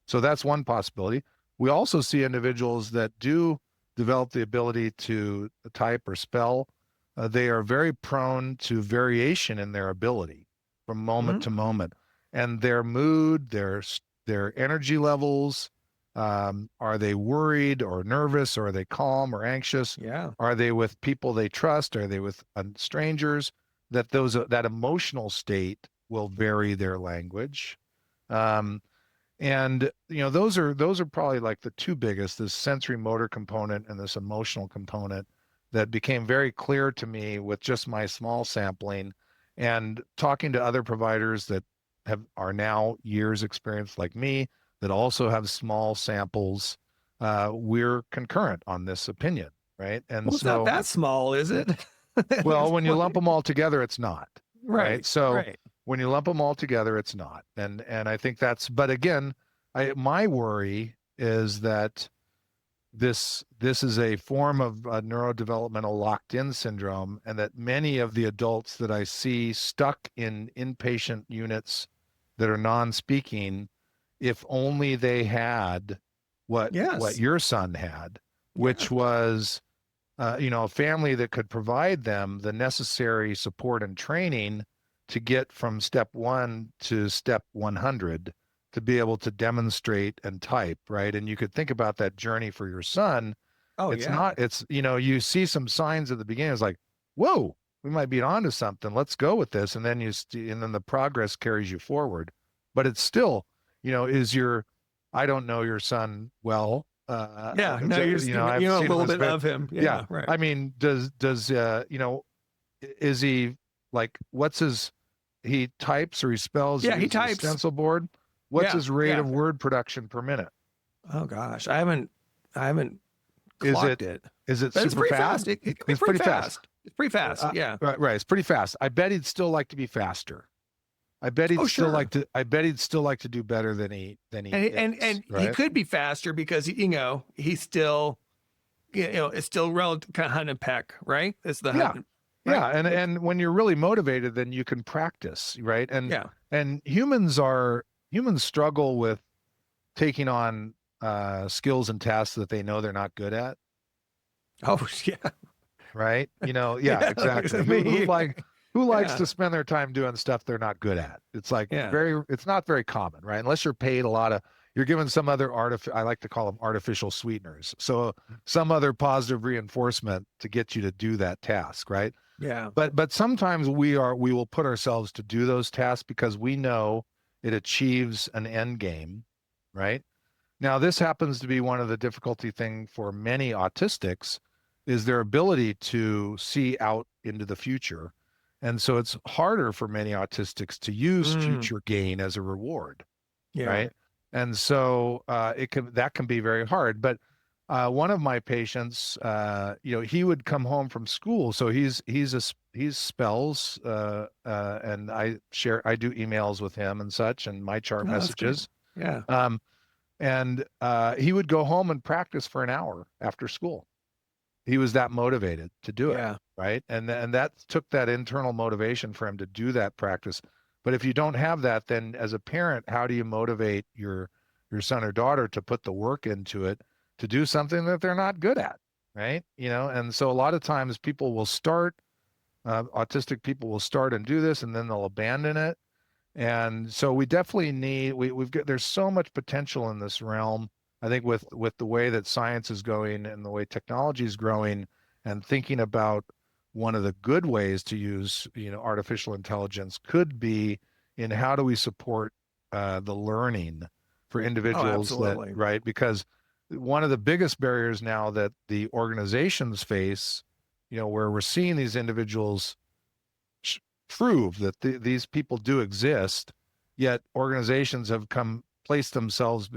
So that's one possibility. We also see individuals that do develop the ability to type or spell. They are very prone to variation in their ability from moment to moment, and their mood, their energy levels. Are they worried or nervous, or are they calm or anxious? Yeah. Are they with people they trust? Are they with strangers? That emotional state will vary their language. And those are probably like the two biggest, this sensory motor component and this emotional component, that became very clear to me with just my small sampling and talking to other providers that are now years experience like me, that also have small samples. We're concurrent on this opinion, right? And it's not that small, is it? Well, when you lump them all together, it's not. Right. So when you lump them all together, it's not. And I think but again, my worry is that this is a form of neurodevelopmental locked-in syndrome, and that many of the adults that I see stuck in inpatient units that are non-speaking, if only they had what Yes. your son had, Yeah. which was a family that could provide them the necessary support and training to get from step 1 to step 100 to be able to demonstrate and type, right? And you could think about that journey for your son. Oh, It's yeah. not, it's, you see some signs at the beginning. It's like, whoa, we might be onto something. Let's go with this. And then and then the progress carries you forward. But it's still, I don't know your son well. Yeah. No, you're just, I've a seen little him bit of him. Yeah. Right. I mean, does is he like, he types or he spells? Yeah, he uses a types. stencil board. What's Yeah, his rate yeah. of word production per minute? Oh gosh, I haven't Is clocked it. Is it But it's super pretty fast? fast. It can be pretty fast. It's pretty fast. Yeah. Right. It's pretty fast. I bet he'd still like to be faster. I bet he'd still like to. I bet he'd still like to do better than he and right? he could be faster because he's still it's still relative kind of hunt and peck, right? It's the hunt. Right? Yeah, and when you're really motivated, then you can practice, right? And humans struggle with taking on skills and tasks that they know they're not good at. Oh yeah. Right? Exactly. Who likes to spend their time doing stuff they're not good at? It's like it's not very common, right? Unless you're paid you're given some other I like to call them artificial sweeteners. So some other positive reinforcement to get you to do that task, right? Yeah. But sometimes we will put ourselves to do those tasks because we know it achieves an end game, right? Now, this happens to be one of the difficulty thing for many autistics is their ability to see out into the future. And so it's harder for many autistics to use future gain as a reward, right? And so that can be very hard. But one of my patients, he would come home from school. So he spells, and I do emails with him and such, and my chart messages. Yeah. And he would go home and practice for an hour after school. He was that motivated to do it, right? And that took that internal motivation for him to do that practice. But if you don't have that, then as a parent, how do you motivate your son or daughter to put the work into it to do something that they're not good at, right? And so a lot of times people will start, autistic people will start and do this, and then they'll abandon it. And so we definitely need, there's so much potential in this realm. I think with the way that science is going and the way technology is growing, and thinking about one of the good ways to use, artificial intelligence could be in how do we support the learning for individuals right? Because one of the biggest barriers now that the organizations face, where we're seeing these individuals prove that these people do exist, yet organizations have placed themselves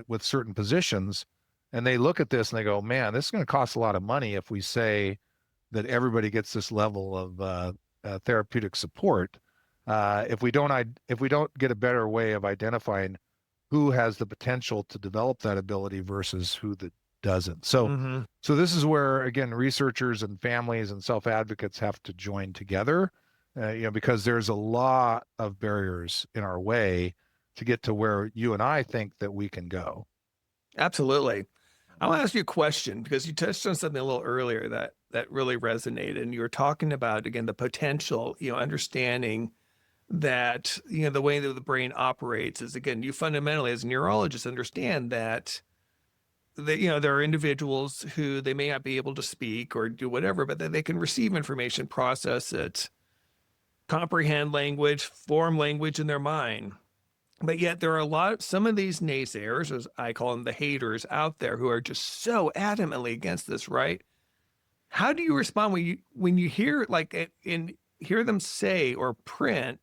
with certain positions, and they look at this and they go, man, this is going to cost a lot of money if we say that everybody gets this level of therapeutic support. If we don't get a better way of identifying who has the potential to develop that ability versus who that doesn't. So this is where, again, researchers and families and self-advocates have to join together, because there's a lot of barriers in our way to get to where you and I think that we can go. Absolutely. I want to ask you a question because you touched on something a little earlier that really resonated. And you were talking about, again, the potential, understanding that, the way that the brain operates is, again, you fundamentally as a neurologist understand that, there are individuals who they may not be able to speak or do whatever, but that they can receive information, process it, comprehend language, form language in their mind. But yet there are some of these naysayers, as I call them, the haters out there, who are just so adamantly against this, right? How do you respond when you hear hear them say or print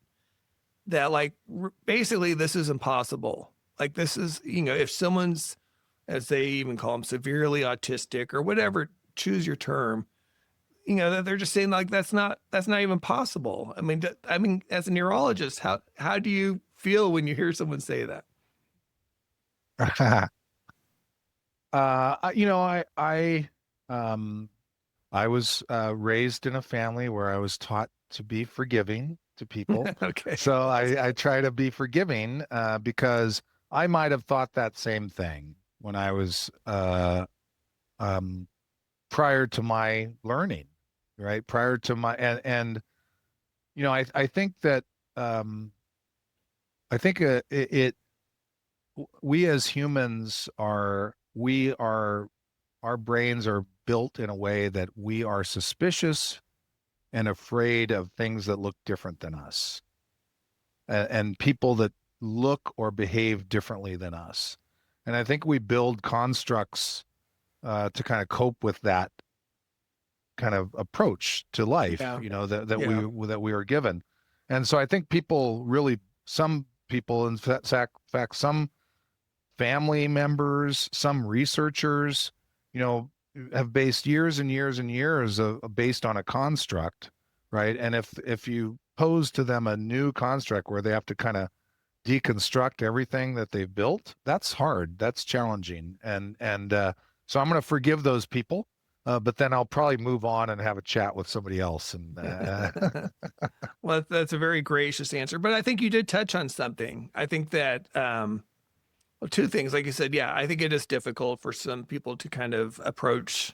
that basically this is impossible? Like this is, if someone's, as they even call them, severely autistic or whatever, choose your term, that they're just saying that's not even possible. I mean, as a neurologist, how do you feel when you hear someone say that? You know, um, I was raised in a family where I was taught to be forgiving to people. Okay. So That's I good. try to be forgiving because I might have thought that same thing when I was um, prior to my learning, right? Prior to my and you know, I think that um, I think we as humans are our brains are built in a way that we are suspicious and afraid of things that look different than us and people that look or behave differently than us. And I think we build constructs to kind of cope with that kind of approach to life, Yeah. you know, Yeah. that we are given. And so I think people really, some people, fact, some family members, some researchers, you know, have based years and years and years of based on a construct, right? And if you pose to them a new construct where they have to kind of deconstruct everything that they've built, that's hard, that's challenging, and so I'm going to forgive those people, but then I'll probably move on and have a chat with somebody else. And Well, that's a very gracious answer, but I think you did touch on something. I think that, well, two things, like you said, yeah, I think it is difficult for some people to kind of approach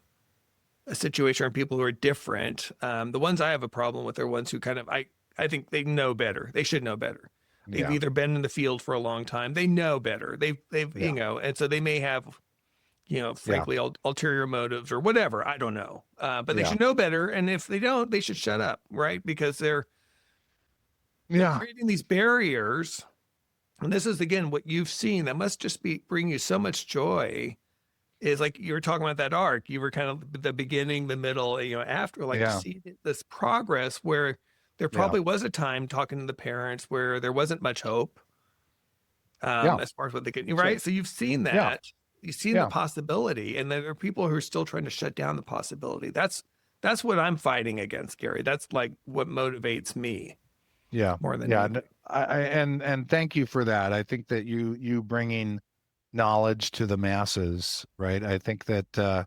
a situation or people who are different. The ones I have a problem with are ones who kind of, I think they know better. They should know better. They've yeah, either been in the field for a long time. They know better. They've, yeah, and so they may have, yeah, frankly, ulterior motives or whatever. I don't know. But they yeah, should know better. And if they don't, they should shut up, right? Because they're yeah, creating these barriers. And this is again what you've seen that must just be bring you so much joy. Is like you were talking about that arc. You were kind of the beginning, the middle, after like yeah, see this progress where there yeah, probably was a time talking to the parents where there wasn't much hope, yeah. as far as what they could, So right? So you've seen yeah, that, you've seen the yeah, possibility, and there are people who are still trying to shut down the possibility. That's what I'm fighting against, Gary. That's like what motivates me yeah, more than yeah. anything. And thank you for that. I think that you bringing knowledge to the masses, right? I think that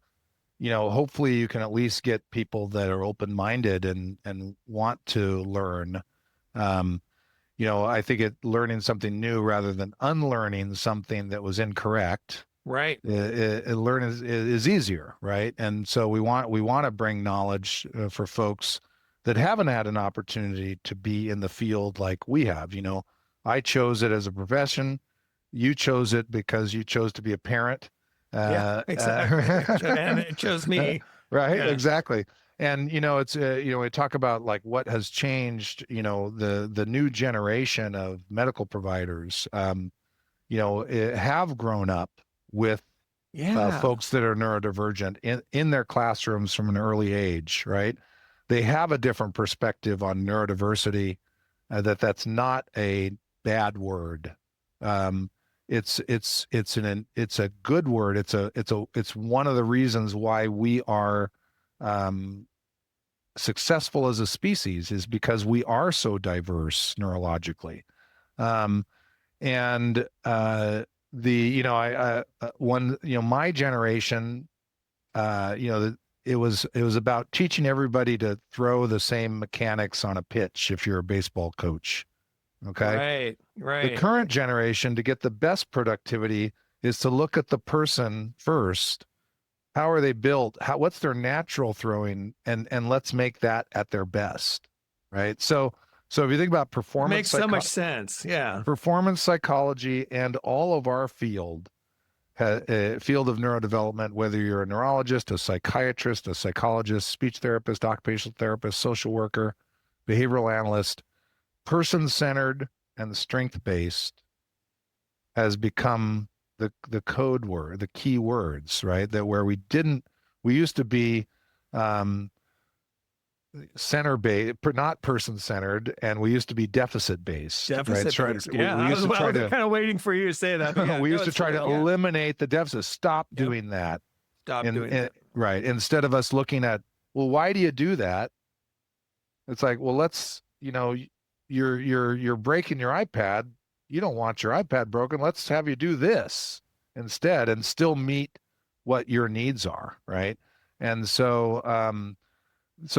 you know, hopefully you can at least get people that are open-minded and want to learn. Um, you know, I think learning something new rather than unlearning something that was incorrect, Right. learn is easier, right? And so we want to bring knowledge for folks that haven't had an opportunity to be in the field like we have. You know, I chose it as a profession. You chose it because you chose to be a parent. Yeah, exactly. And it chose me. Right, Yeah. exactly. And you know, it's you know, we talk about like what has changed. You know, the new generation of medical providers. You know, have grown up with Yeah. folks that are neurodivergent in their classrooms from an early age, right? They have a different perspective on neurodiversity, that's not a bad word. Um, it's a good word. It's one of the reasons why we are um, successful as a species is because we are so diverse neurologically. Um, and the you know one you know my generation you know it was about teaching everybody to throw the same mechanics on a pitch if you're a baseball coach. Okay, Right. the Right. current generation, to get the best productivity, is to look at the person first. How are they built? What's their natural throwing, and let's make that at their best, right? So if you think about It makes so much sense. Yeah. performance psychology and all of our field of neurodevelopment, whether you're a neurologist, a psychiatrist, a psychologist, speech therapist, occupational therapist, social worker, behavioral analyst, person-centered and strength-based has become the code word, the key words, right? That where we used to be um, center based, not person centered, and we used to be deficit based, right? Deficit based. Yeah. We used to I try was to kind of waiting for you to say that. But yeah, we no, used to it's try to yeah. eliminate the deficit. Stop Yep. doing that. Stop doing that. Right, instead of us looking at, well, why do you do that? It's like, well, let's, you know, you're breaking your iPad. You don't want your iPad broken. Let's have you do this instead and still meet what your needs are, right? And so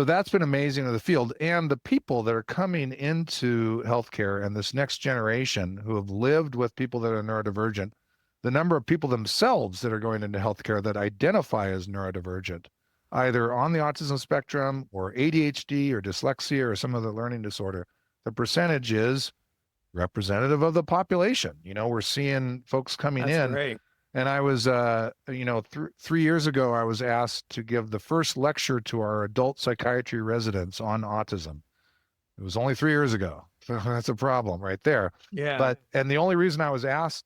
that's been amazing to the field, and the people that are coming into healthcare and this next generation who have lived with people that are neurodivergent, the number of people themselves that are going into healthcare that identify as neurodivergent, either on the autism spectrum or ADHD or dyslexia or some other learning disorder, the percentage is representative of the population. We're seeing folks coming That's in. great. And I was, 3 years ago, I was asked to give the first lecture to our adult psychiatry residents on autism. It was only 3 years ago. That's a problem right there. Yeah. And the only reason I was asked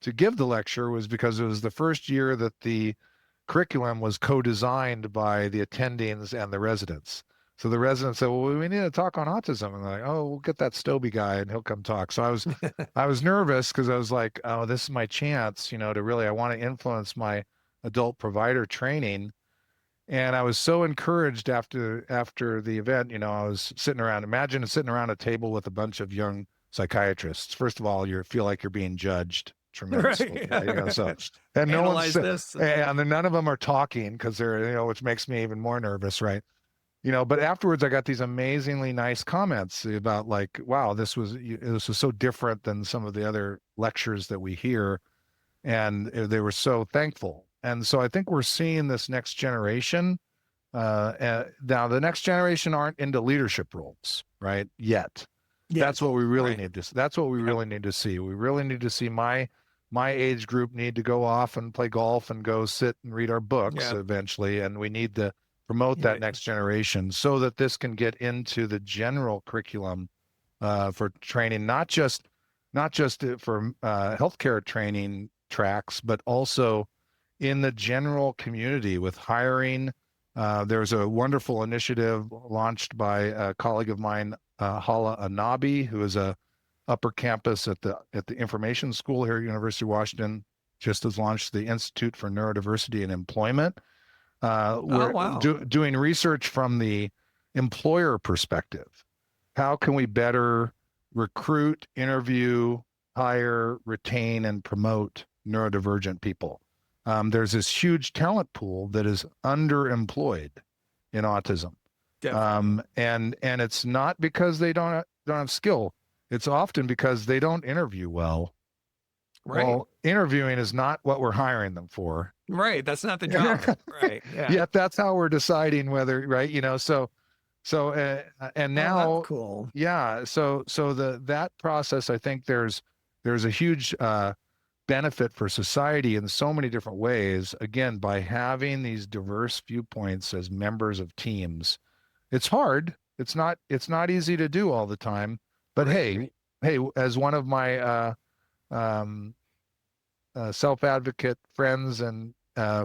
to give the lecture was because it was the first year that the curriculum was co-designed by the attendings and the residents. So the residents said, "Well, we need to talk on autism." And they're like, "Oh, we'll get that Stobbe guy and he'll come talk." So I was nervous because I was like, "Oh, this is my chance, to really, I want to influence my adult provider training." And I was so encouraged after the event. I was imagine sitting around a table with a bunch of young psychiatrists. First of all, you feel like you're being judged tremendously. Right. So, and no Analyze one's, this. and then none of them are talking because they're, which makes me even more nervous, right? But afterwards I got these amazingly nice comments about like, wow, this was so different than some of the other lectures that we hear. And they were so thankful. And so I think we're seeing this next generation. Now the next generation aren't into leadership roles, right? Yet. Yeah. That's what we really need to, that's what we really need to see. We really need to see my age group need to go off and play golf and go sit and read our books eventually. And we need to promote that next generation so that this can get into the general curriculum for training, not just for healthcare training tracks, but also in the general community with hiring. There's a wonderful initiative launched by a colleague of mine, Hala Anabi, who is a upper campus at the information school here at University of Washington, just has launched the Institute for Neurodiversity and Employment. We're doing research from the employer perspective. How can we better recruit, interview, hire, retain, and promote neurodivergent people? There's this huge talent pool that is underemployed in autism. And it's not because they don't have skill. It's often because they don't interview well. Right. Well, interviewing is not what we're hiring them for. Right. That's not the job. Right. Yeah. Yet that's how we're deciding whether, right. And now, that's cool. Yeah. So that process, I think there's a huge benefit for society in so many different ways. Again, by having these diverse viewpoints as members of teams. It's hard. It's not easy to do all the time. But hey, as one of my self-advocate friends and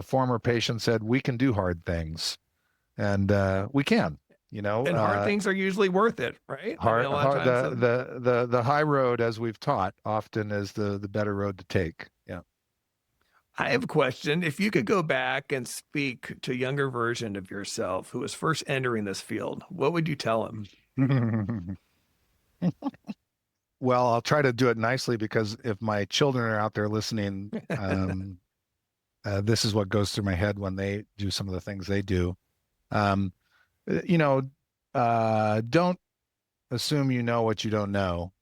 former patients said, we can do hard things, and we can. And hard things are usually worth it, right? The high road, as we've taught, often is the better road to take. Yeah. I have a question. If you could go back and speak to a younger version of yourself who was first entering this field, what would you tell him? Well, I'll try to do it nicely, because if my children are out there listening, this is what goes through my head when they do some of the things they do. Don't assume you know what you don't know.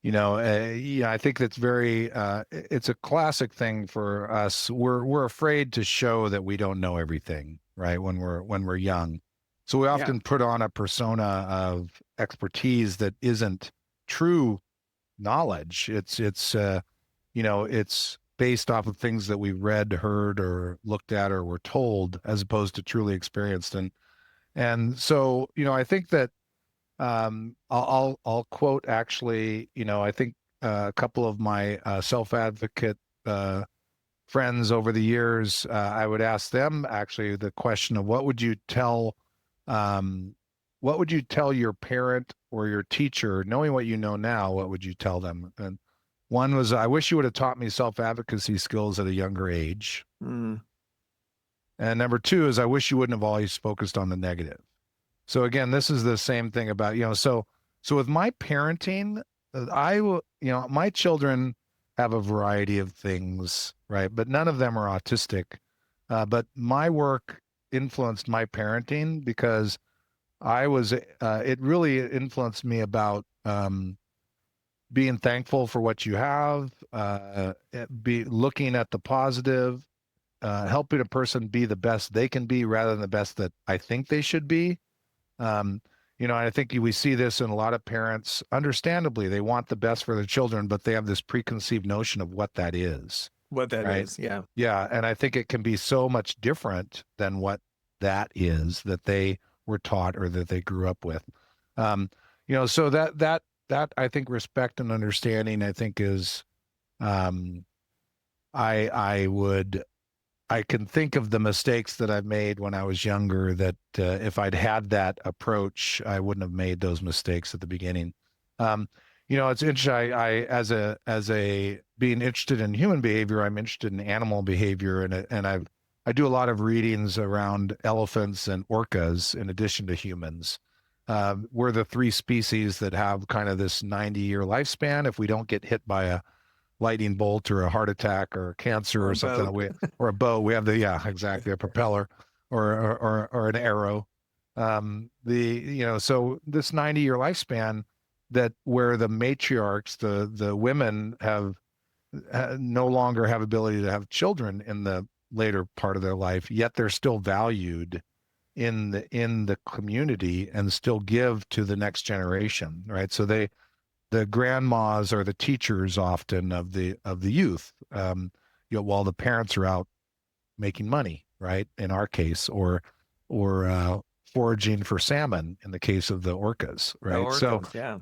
I think that's very, it's a classic thing for us. We're afraid to show that we don't know everything, right? When we're young. So we often put on a persona of expertise that isn't true knowledge. It's based off of things that we read, heard, or looked at, or were told, as opposed to truly experienced. And so, I think that I'll quote, actually, I think a couple of my self-advocate friends over the years, I would ask them actually the question of what would you tell your parent or your teacher, knowing what you know now, what would you tell them? And one was, I wish you would have taught me self-advocacy skills at a younger age. And number two is, I wish you wouldn't have always focused on the negative. So again, this is the same thing about, so with my parenting, my children have a variety of things, right? But none of them are autistic. But my work influenced my parenting because it really influenced me about being thankful for what you have, be looking at the positive, helping a person be the best they can be rather than the best that I think they should be. Um, I think we see this in a lot of parents. Understandably, they want the best for their children, but they have this preconceived notion of what that is. What that Right? is, yeah. Yeah, and I think it can be so much different than what that is that they were taught or that they grew up with. So that I think respect and understanding, I think is, I would I can think of the mistakes that I've made when I was younger that if I'd had that approach, I wouldn't have made those mistakes at the beginning. Um, it's interesting. As a being interested in human behavior, I'm interested in animal behavior, and I do a lot of readings around elephants and orcas in addition to humans. We're the three species that have kind of this 90-year lifespan. If we don't get hit by a lightning bolt or a heart attack or cancer or something, or a boat, we have exactly, a propeller or an arrow. So this 90-year lifespan that where the matriarchs, the women have no longer have ability to have children in the later part of their life, yet they're still valued in the community and still give to the next generation, right? So the grandmas are the teachers often of the youth, while the parents are out making money, right? In our case, or foraging for salmon in the case of the orcas, right? Yeah.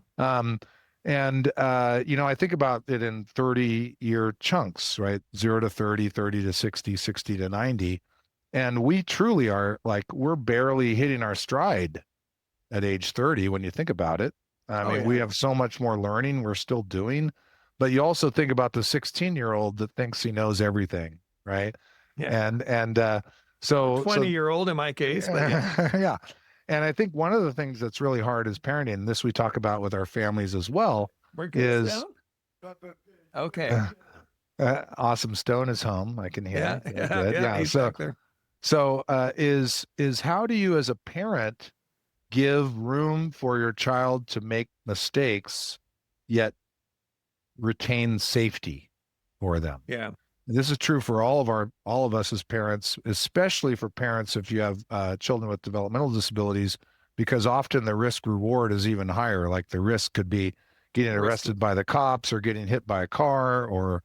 I think about it in 30-year chunks, right? 0 to 30, 30 to 60, 60 to 90. And we truly are we're barely hitting our stride at age 30 when you think about it. We have so much more learning we're still doing, but you also think about the 16-year-old that thinks he knows everything, right? Yeah. And so 20-year-old in my case, but yeah. yeah. And I think one of the things that's really hard is parenting, and this we talk about with our families as well, is okay. Awesome Stone is home. I can hear. Yeah. He's back there. So is how do you as a parent give room for your child to make mistakes, yet retain safety for them? Yeah. This is true for all of us as parents, especially for parents if you have children with developmental disabilities, because often the risk reward is even higher. Like the risk could be getting arrested by the cops or getting hit by a car or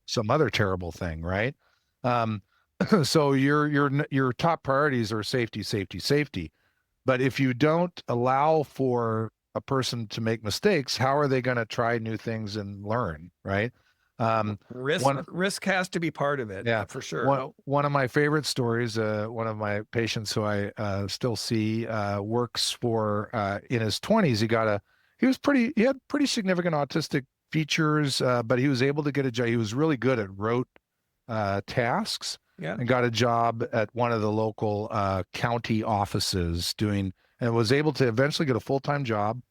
some other terrible thing, right? So your top priorities are safety, safety, safety. But if you don't allow for a person to make mistakes, how are they going to try new things and learn, right? Risk has to be part of it. Yeah, for sure. One of my favorite stories, one of my patients who I still see works for in his 20s. He had pretty significant autistic features, but he was able to get a job. He was really good at rote tasks. Yeah. And got a job at one of the local county offices and was able to eventually get a full-time job.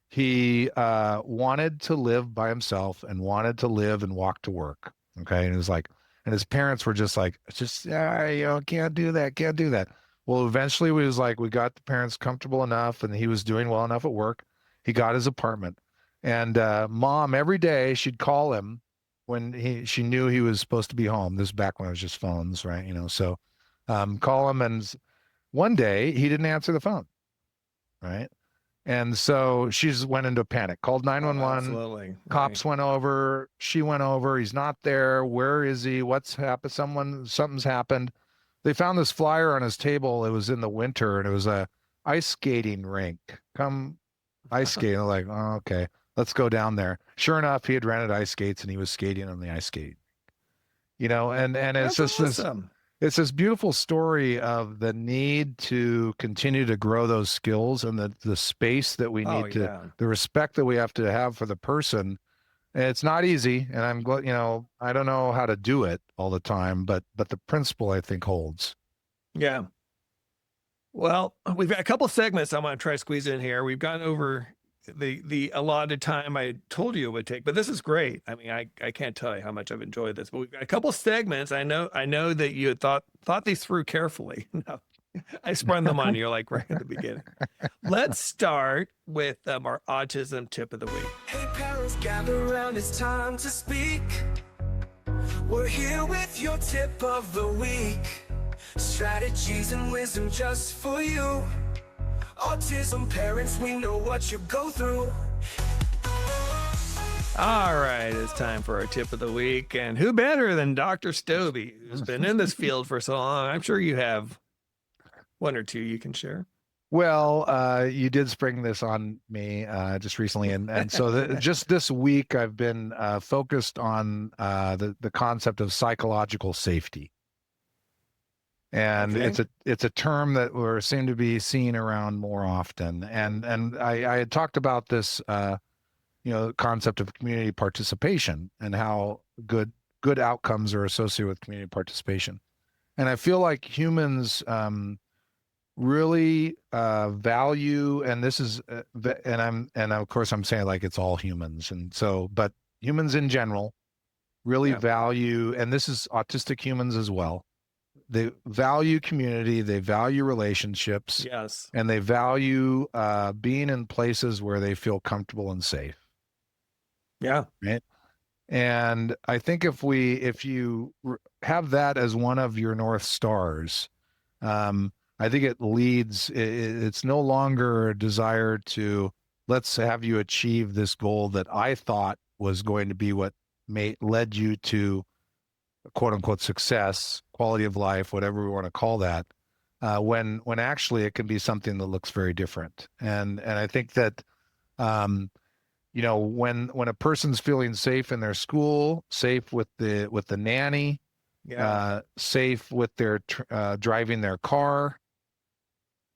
He wanted to live by himself and wanted to live and walk to work. Okay. And it was and his parents were just can't do that, can't do that. Well, eventually we got the parents comfortable enough and he was doing well enough at work. He got his apartment and mom, every day she'd call him when she knew he was supposed to be home. This is back when it was just phones, right? So call him, and one day he didn't answer the phone, right? And so she went into a panic, called 911. Absolutely. Cops went over. She went over. He's not there. Where is he? What's happened? Something's happened. They found this flyer on his table. It was in the winter, and it was a ice skating rink. Come ice skating. I'm like, oh, okay. Let's go down there. Sure enough, he had rented ice skates and he was skating on the ice skate. And it's just awesome. It's this beautiful story of the need to continue to grow those skills and the space that we need the respect that we have to have for the person. And it's not easy. And I'm glad, I don't know how to do it all the time, but the principle I think holds. Yeah. Well, we've got a couple segments I want to try to squeeze in here. We've gone over the allotted time I told you it would take, but this is great. I mean, I can't tell you how much I've enjoyed this, but we've got a couple segments. I know that you had thought these through carefully. No, I sprung them on you like right at the beginning. Let's start with our autism tip of the week. Hey parents, gather around, it's time to speak. We're here with your tip of the week. Strategies and wisdom just for you. Autism parents, we know what you go through. All right, it's time for our tip of the week. And who better than Dr. Stobbe, who's been in this field for so long? I'm sure you have one or two you can share. Well, you did spring this on me just recently, and so just this week I've been focused on the concept of psychological safety, and Okay. it's a term that we're seem to be seeing around more often, and I had talked about this concept of community participation and how good outcomes are associated with community participation, and I feel like humans really value, and this is and of course I'm saying like it's all humans, and so but humans in general really Yeah. value, and this is autistic humans as well, they value community, they value relationships, Yes. and they value being in places where they feel comfortable and safe, Yeah. right? And I think if you have that as one of your North Stars, I think it leads, it's no longer a desire to, let's have you achieve this goal that I thought was going to be what led you to quote unquote success, quality of life, whatever we want to call that, when actually it can be something that looks very different. And I think that, when a person's feeling safe in their school, safe with the nanny, Yeah. safe with their driving their car,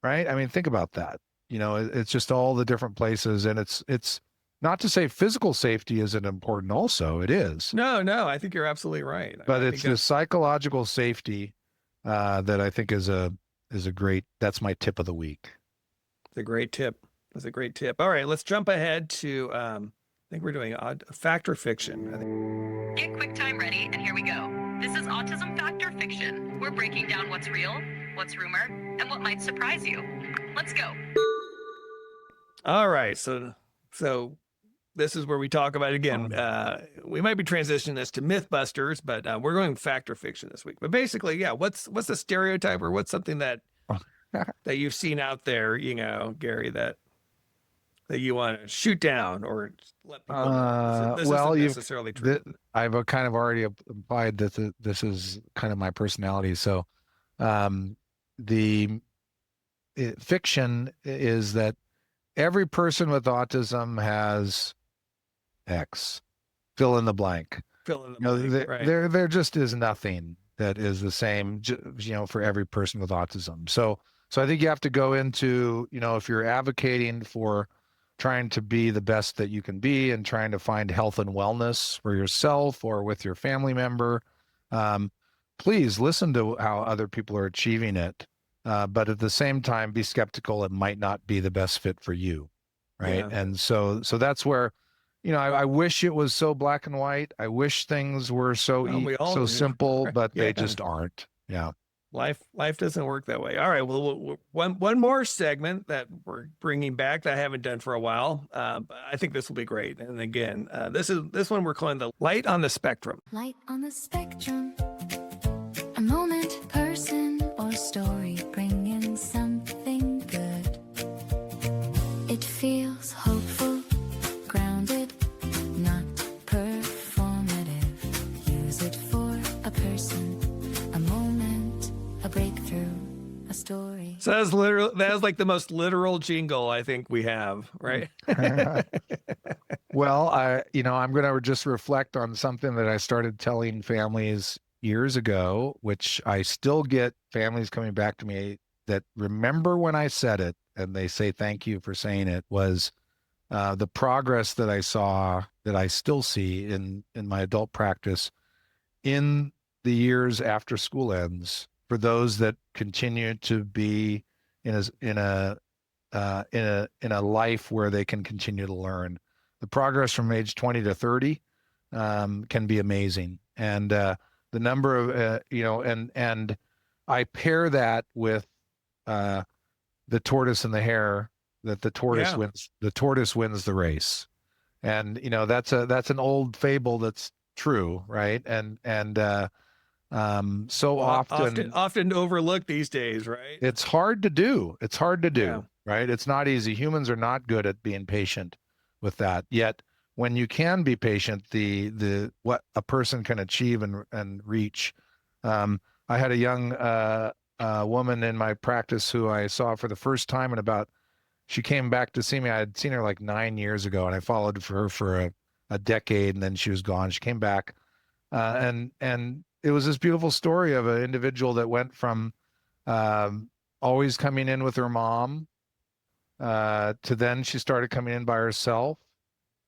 right? I mean, think about that. It's just all the different places, and it's not to say physical safety isn't important. Also, it is, No, I think you're absolutely right. but I it's think the psychological safety that I think is a great. That's my tip of the week. it's a great tip. That's a great tip. All right, let's jump ahead to I think we're doing fact or fiction. I think. Get QuickTime ready, and here we go. This is Autism Fact or Fiction. We're breaking down what's real, what's rumor, and what might surprise you. Let's go. All right, so this is where we talk about again. We might be transitioning this to Mythbusters, but we're going fact or fiction this week. But basically, yeah, what's the stereotype, or what's something that you've seen out there, Gary, that you want to shoot down or let people know this Well, isn't necessarily true. I've kind of already implied that this is kind of my personality. So, fiction is that every person with autism has X, fill in the blank. Fill in the blank, right. There just is nothing that is the same, for every person with autism. So I think you have to go into, if you're advocating for trying to be the best that you can be and trying to find health and wellness for yourself or with your family member, please listen to how other people are achieving it. But at the same time, be skeptical. It might not be the best fit for you. Right. Yeah. And so that's where, I wish it was so black and white. I wish things were so simple, but Yeah. they just aren't. Yeah. Life doesn't work that way. All right. Well, one more segment that we're bringing back that I haven't done for a while. But I think this will be great. And again, this one we're calling the light on the spectrum. Light on the spectrum, a moment, person, or story bringing something good. It feels hopeful, grounded, not performative. Use it for a person, a moment, a breakthrough, a story. So that was like the most literal jingle I think we have, right? Well, I'm going to just reflect on something that I started telling families years ago, which I still get families coming back to me that remember when I said it, and they say, thank you for saying it, was the progress that I saw, that I still see in my adult practice in the years after school ends, for those that continue to be in a in a life where they can continue to learn. The progress from age 20 to 30 can be amazing, and the number of and I pair that with the tortoise and the hare, that the tortoise wins the race. And that's an old fable that's true, right? And so often overlooked these days, right? it's hard to do. It's hard to do, Yeah. right? It's not easy. Humans are not good at being patient with that. Yet when you can be patient, the what a person can achieve and reach. I had a young woman in my practice who I saw for the first time she came back to see me. I had seen her like 9 years ago, and I followed her for a decade, and then she was gone. She came back, and it was this beautiful story of an individual that went from always coming in with her mom to then she started coming in by herself.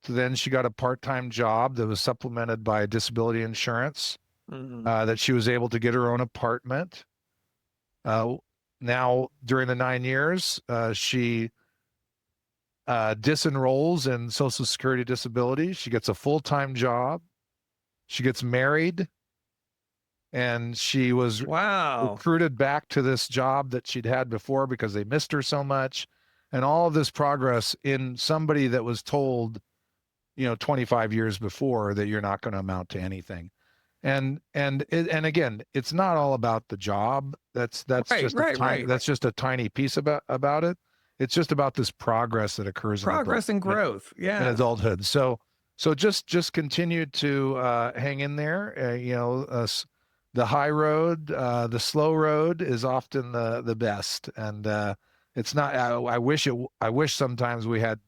To then she got a part-time job that was supplemented by disability insurance, that she was able to get her own apartment. Now, during the 9 years, she disenrolls in Social Security disability. She gets a full-time job. She gets married, and she was recruited back to this job that she'd had before because they missed her so much. And all of this progress in somebody that was told, 25 years before that you're not going to amount to anything. And again, it's not all about the job. That's just a tiny piece about it. It's just about this progress that occurs and growth, in adulthood. So just continue to hang in there. The high road, the slow road is often the best, and it's not. I wish sometimes we had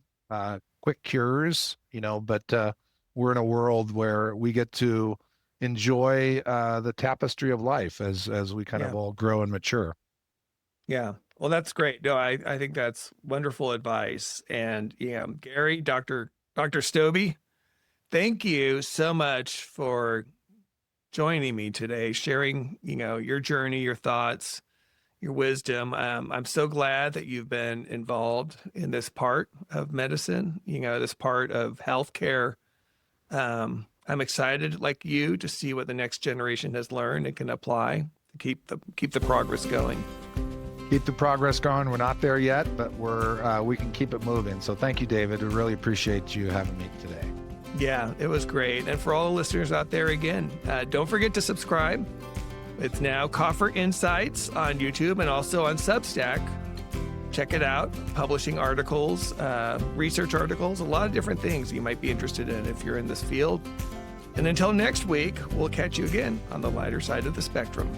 quick cures, but we're in a world where we get to enjoy the tapestry of life as we kind of all grow and mature. Yeah. Well, that's great. No, I think that's wonderful advice. And Gary, Dr. Stobbe, thank you so much for joining me today, sharing, your journey, your thoughts, your wisdom. I'm so glad that you've been involved in this part of medicine, this part of healthcare. I'm excited, like you, to see what the next generation has learned and can apply to keep the progress going. Keep the progress going. We're not there yet, but we can keep it moving. So thank you, David. We really appreciate you having me today. Yeah, it was great. And for all the listeners out there, again, don't forget to subscribe. It's now Coffer Insights on YouTube and also on Substack. Check it out. Publishing articles, research articles, a lot of different things you might be interested in if you're in this field. And until next week, we'll catch you again on the lighter side of the spectrum.